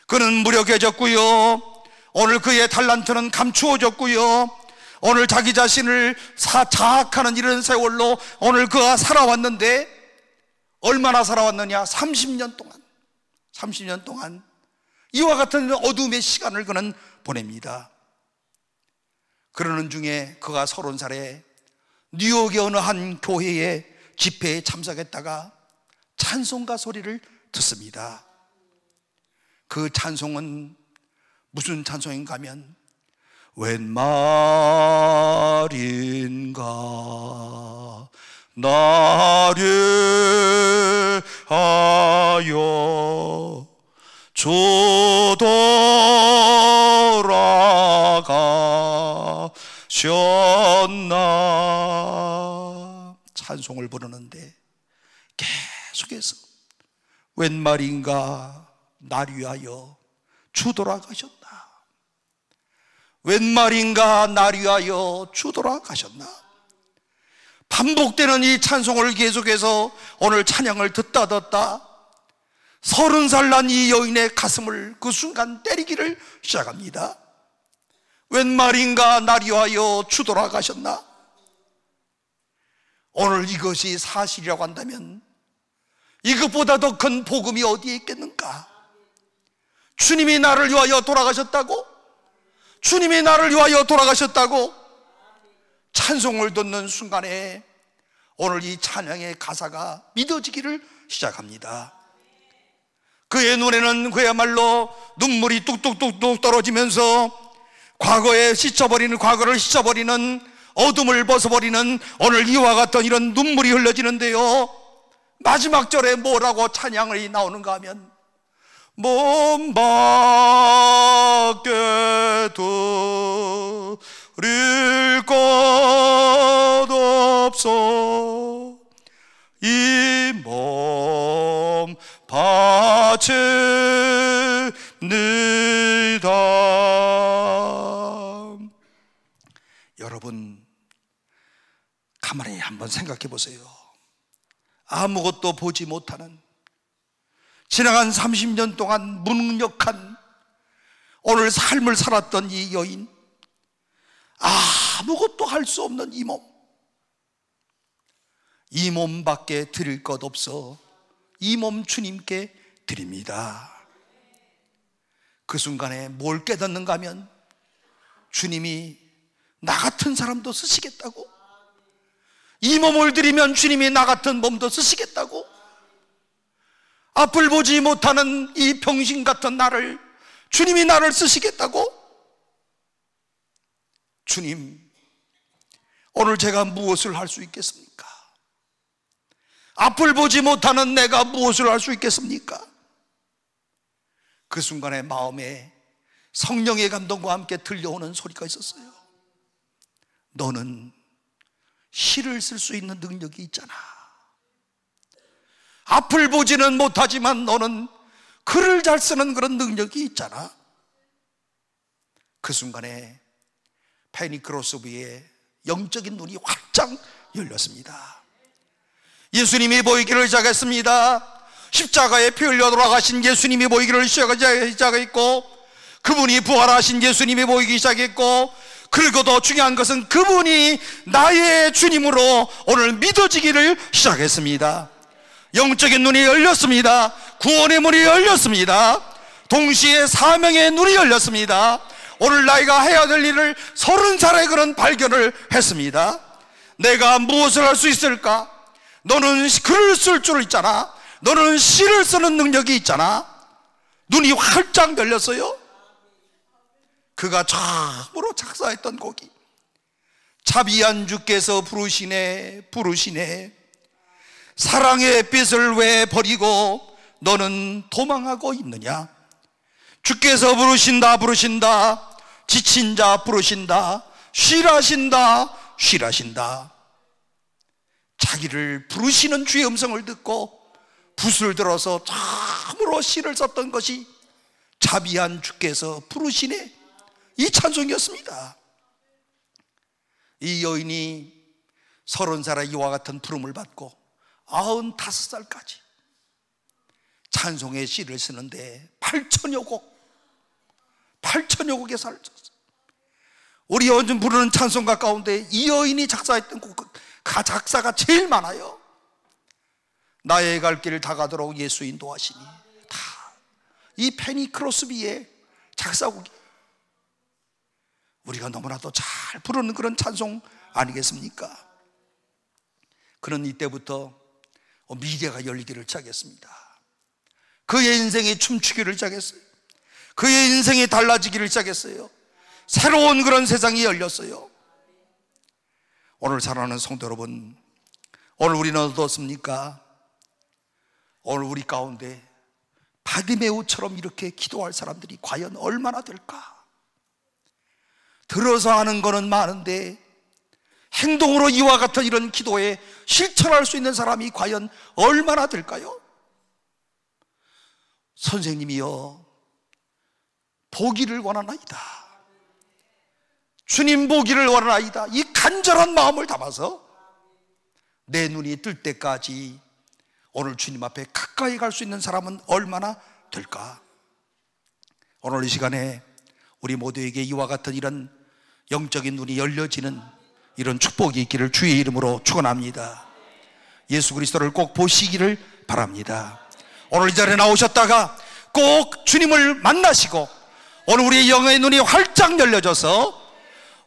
그는 무력해졌고요, 오늘 그의 달란트는 감추어졌고요, 오늘 자기 자신을 자학하는 이런 세월로 오늘 그가 살아왔는데, 얼마나 살아왔느냐? 30년 동안 이와 같은 어둠의 시간을 그는 보냅니다. 그러는 중에 그가 30살에 뉴욕의 어느 한 교회에 집회에 참석했다가 찬송가 소리를 듣습니다. 그 찬송은 무슨 찬송인가 하면 웬 말인가 나를 하여 주돌아가셨나. 찬송을 부르는데 계속해서 웬 말인가 나를 위하여 주 돌아가셨나, 웬 말인가 나를 위하여 주 돌아가셨나. 반복되는 이 찬송을 계속해서 오늘 찬양을 듣다 30살 난 이 여인의 가슴을 그 순간 때리기를 시작합니다. 웬 말인가 나를 위하여 주 돌아가셨나. 오늘 이것이 사실이라고 한다면 이것보다 더 큰 복음이 어디에 있겠는가. 주님이 나를 위하여 돌아가셨다고? 주님이 나를 위하여 돌아가셨다고? 찬송을 듣는 순간에 오늘 이 찬양의 가사가 믿어지기를 시작합니다. 그의 눈에는 그야말로 눈물이 뚝뚝뚝뚝 떨어지면서 과거를 씻어버리는 어둠을 벗어버리는 오늘 이와 같은 이런 눈물이 흘러지는데요, 마지막 절에 뭐라고 찬양이 나오는가 하면 몸 밖에 드릴 것 없어 이 몸 바칩니다. 여러분, 가만히 한번 생각해 보세요. 아무것도 보지 못하는, 지나간 30년 동안 무능력한 오늘 삶을 살았던 이 여인, 아무것도 할 수 없는 이 몸밖에 드릴 것 없어 이 몸 주님께 드립니다. 그 순간에 뭘 깨닫는가 하면 주님이 나 같은 사람도 쓰시겠다고, 이 몸을 드리면 주님이 나 같은 몸도 쓰시겠다고, 앞을 보지 못하는 이 병신 같은 나를 주님이 나를 쓰시겠다고. 주님, 오늘 제가 무엇을 할 수 있겠습니까? 앞을 보지 못하는 내가 무엇을 할 수 있겠습니까? 그 순간에 마음에 성령의 감동과 함께 들려오는 소리가 있었어요. 너는 시를 쓸 수 있는 능력이 있잖아. 앞을 보지는 못하지만 너는 글을 잘 쓰는 그런 능력이 있잖아. 그 순간에 페니크로스비의 영적인 눈이 활짝 열렸습니다. 예수님이 보이기를 시작했습니다. 십자가에 피 흘려 돌아가신 예수님이 보이기를 시작했고, 그분이 부활하신 예수님이 보이기 시작했고, 그리고 더 중요한 것은 그분이 나의 주님으로 오늘 믿어지기를 시작했습니다. 영적인 눈이 열렸습니다. 구원의 문이 열렸습니다. 동시에 사명의 눈이 열렸습니다. 오늘 나이가 해야 될 일을 30살에 그런 발견을 했습니다. 내가 무엇을 할 수 있을까? 너는 글을 쓸 줄 있잖아. 너는 시를 쓰는 능력이 있잖아. 눈이 활짝 열렸어요. 그가 처음으로 작사했던 곡이 자비한 주께서 부르시네 부르시네 사랑의 빛을 왜 버리고 너는 도망하고 있느냐. 주께서 부르신다 부르신다 지친 자 부르신다 쉬라신다 쉬라신다. 자기를 부르시는 주의 음성을 듣고 붓을 들어서 참으로 시를 썼던 것이 자비한 주께서 부르시네, 이 찬송이었습니다. 이 여인이 30살에 이와 같은 부름을 받고 95살까지 찬송의 시를 쓰는데 8천여 곡의 살을 썼어요. 우리 요즘 부르는 찬송가 가운데 이 여인이 작사했던 작사가 제일 많아요. 나의 갈 길을 다 가도록 예수 인도하시니, 다 이 페니 크로스비의 작사곡이 우리가 너무나도 잘 부르는 그런 찬송 아니겠습니까? 그런 이때부터 미래가 열리기를 시작했습니다. 그의 인생이 춤추기를 시작했어요. 그의 인생이 달라지기를 시작했어요. 새로운 그런 세상이 열렸어요. 오늘 사랑하는 성도 여러분, 오늘 우리는 어떻습니까? 오늘 우리 가운데 바디메오처럼 이렇게 기도할 사람들이 과연 얼마나 될까? 들어서 하는 거는 많은데 행동으로 이와 같은 이런 기도에 실천할 수 있는 사람이 과연 얼마나 될까요? 선생님이여, 보기를 원하나이다. 주님 보기를 원하나이다. 이 간절한 마음을 담아서 내 눈이 뜰 때까지 오늘 주님 앞에 가까이 갈 수 있는 사람은 얼마나 될까? 오늘 이 시간에 우리 모두에게 이와 같은 이런 영적인 눈이 열려지는 이런 축복이 있기를 주의 이름으로 축원합니다. 예수 그리스도를 꼭 보시기를 바랍니다. 오늘 이 자리에 나오셨다가 꼭 주님을 만나시고 오늘 우리의 영의 눈이 활짝 열려져서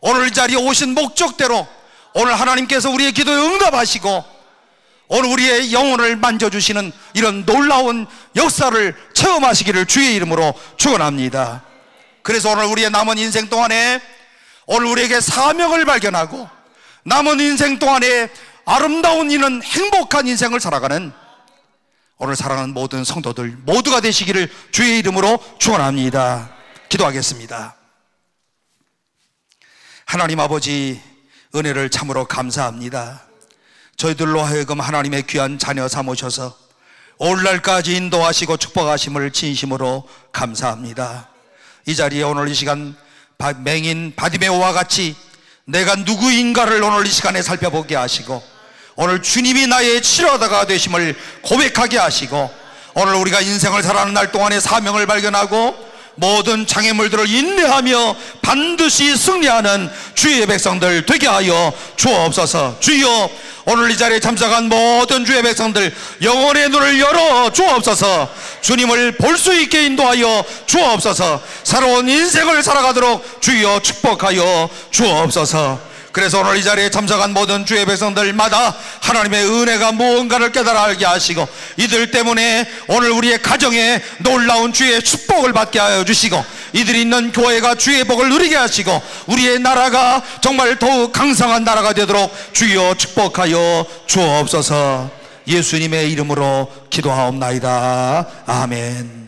오늘 이 자리에 오신 목적대로 오늘 하나님께서 우리의 기도에 응답하시고 오늘 우리의 영혼을 만져주시는 이런 놀라운 역사를 체험하시기를 주의 이름으로 축원합니다. 그래서 오늘 우리의 남은 인생 동안에 오늘 우리에게 사명을 발견하고 남은 인생 동안에 아름다운 이는 행복한 인생을 살아가는 오늘 사랑하는 모든 성도들 모두가 되시기를 주의 이름으로 축원합니다. 기도하겠습니다. 하나님 아버지, 은혜를 참으로 감사합니다. 저희들로 하여금 하나님의 귀한 자녀 삼으셔서 오늘날까지 인도하시고 축복하심을 진심으로 감사합니다. 이 자리에 오늘 이 시간 맹인 바디메오와 같이 내가 누구인가를 오늘 이 시간에 살펴보게 하시고 오늘 주님이 나의 치료자가 되심을 고백하게 하시고 오늘 우리가 인생을 살아가는 날 동안에 사명을 발견하고 모든 장애물들을 인내하며 반드시 승리하는 주의 백성들 되게 하여 주옵소서. 주여, 오늘 이 자리에 참석한 모든 주의 백성들 영혼의 눈을 열어 주옵소서. 주님을 볼 수 있게 인도하여 주옵소서. 새로운 인생을 살아가도록 주여 축복하여 주옵소서. 그래서 오늘 이 자리에 참석한 모든 주의 백성들마다 하나님의 은혜가 무언가를 깨달아 알게 하시고 이들 때문에 오늘 우리의 가정에 놀라운 주의 축복을 받게 하여 주시고 이들이 있는 교회가 주의 복을 누리게 하시고 우리의 나라가 정말 더욱 강성한 나라가 되도록 주여 축복하여 주옵소서. 예수님의 이름으로 기도하옵나이다. 아멘.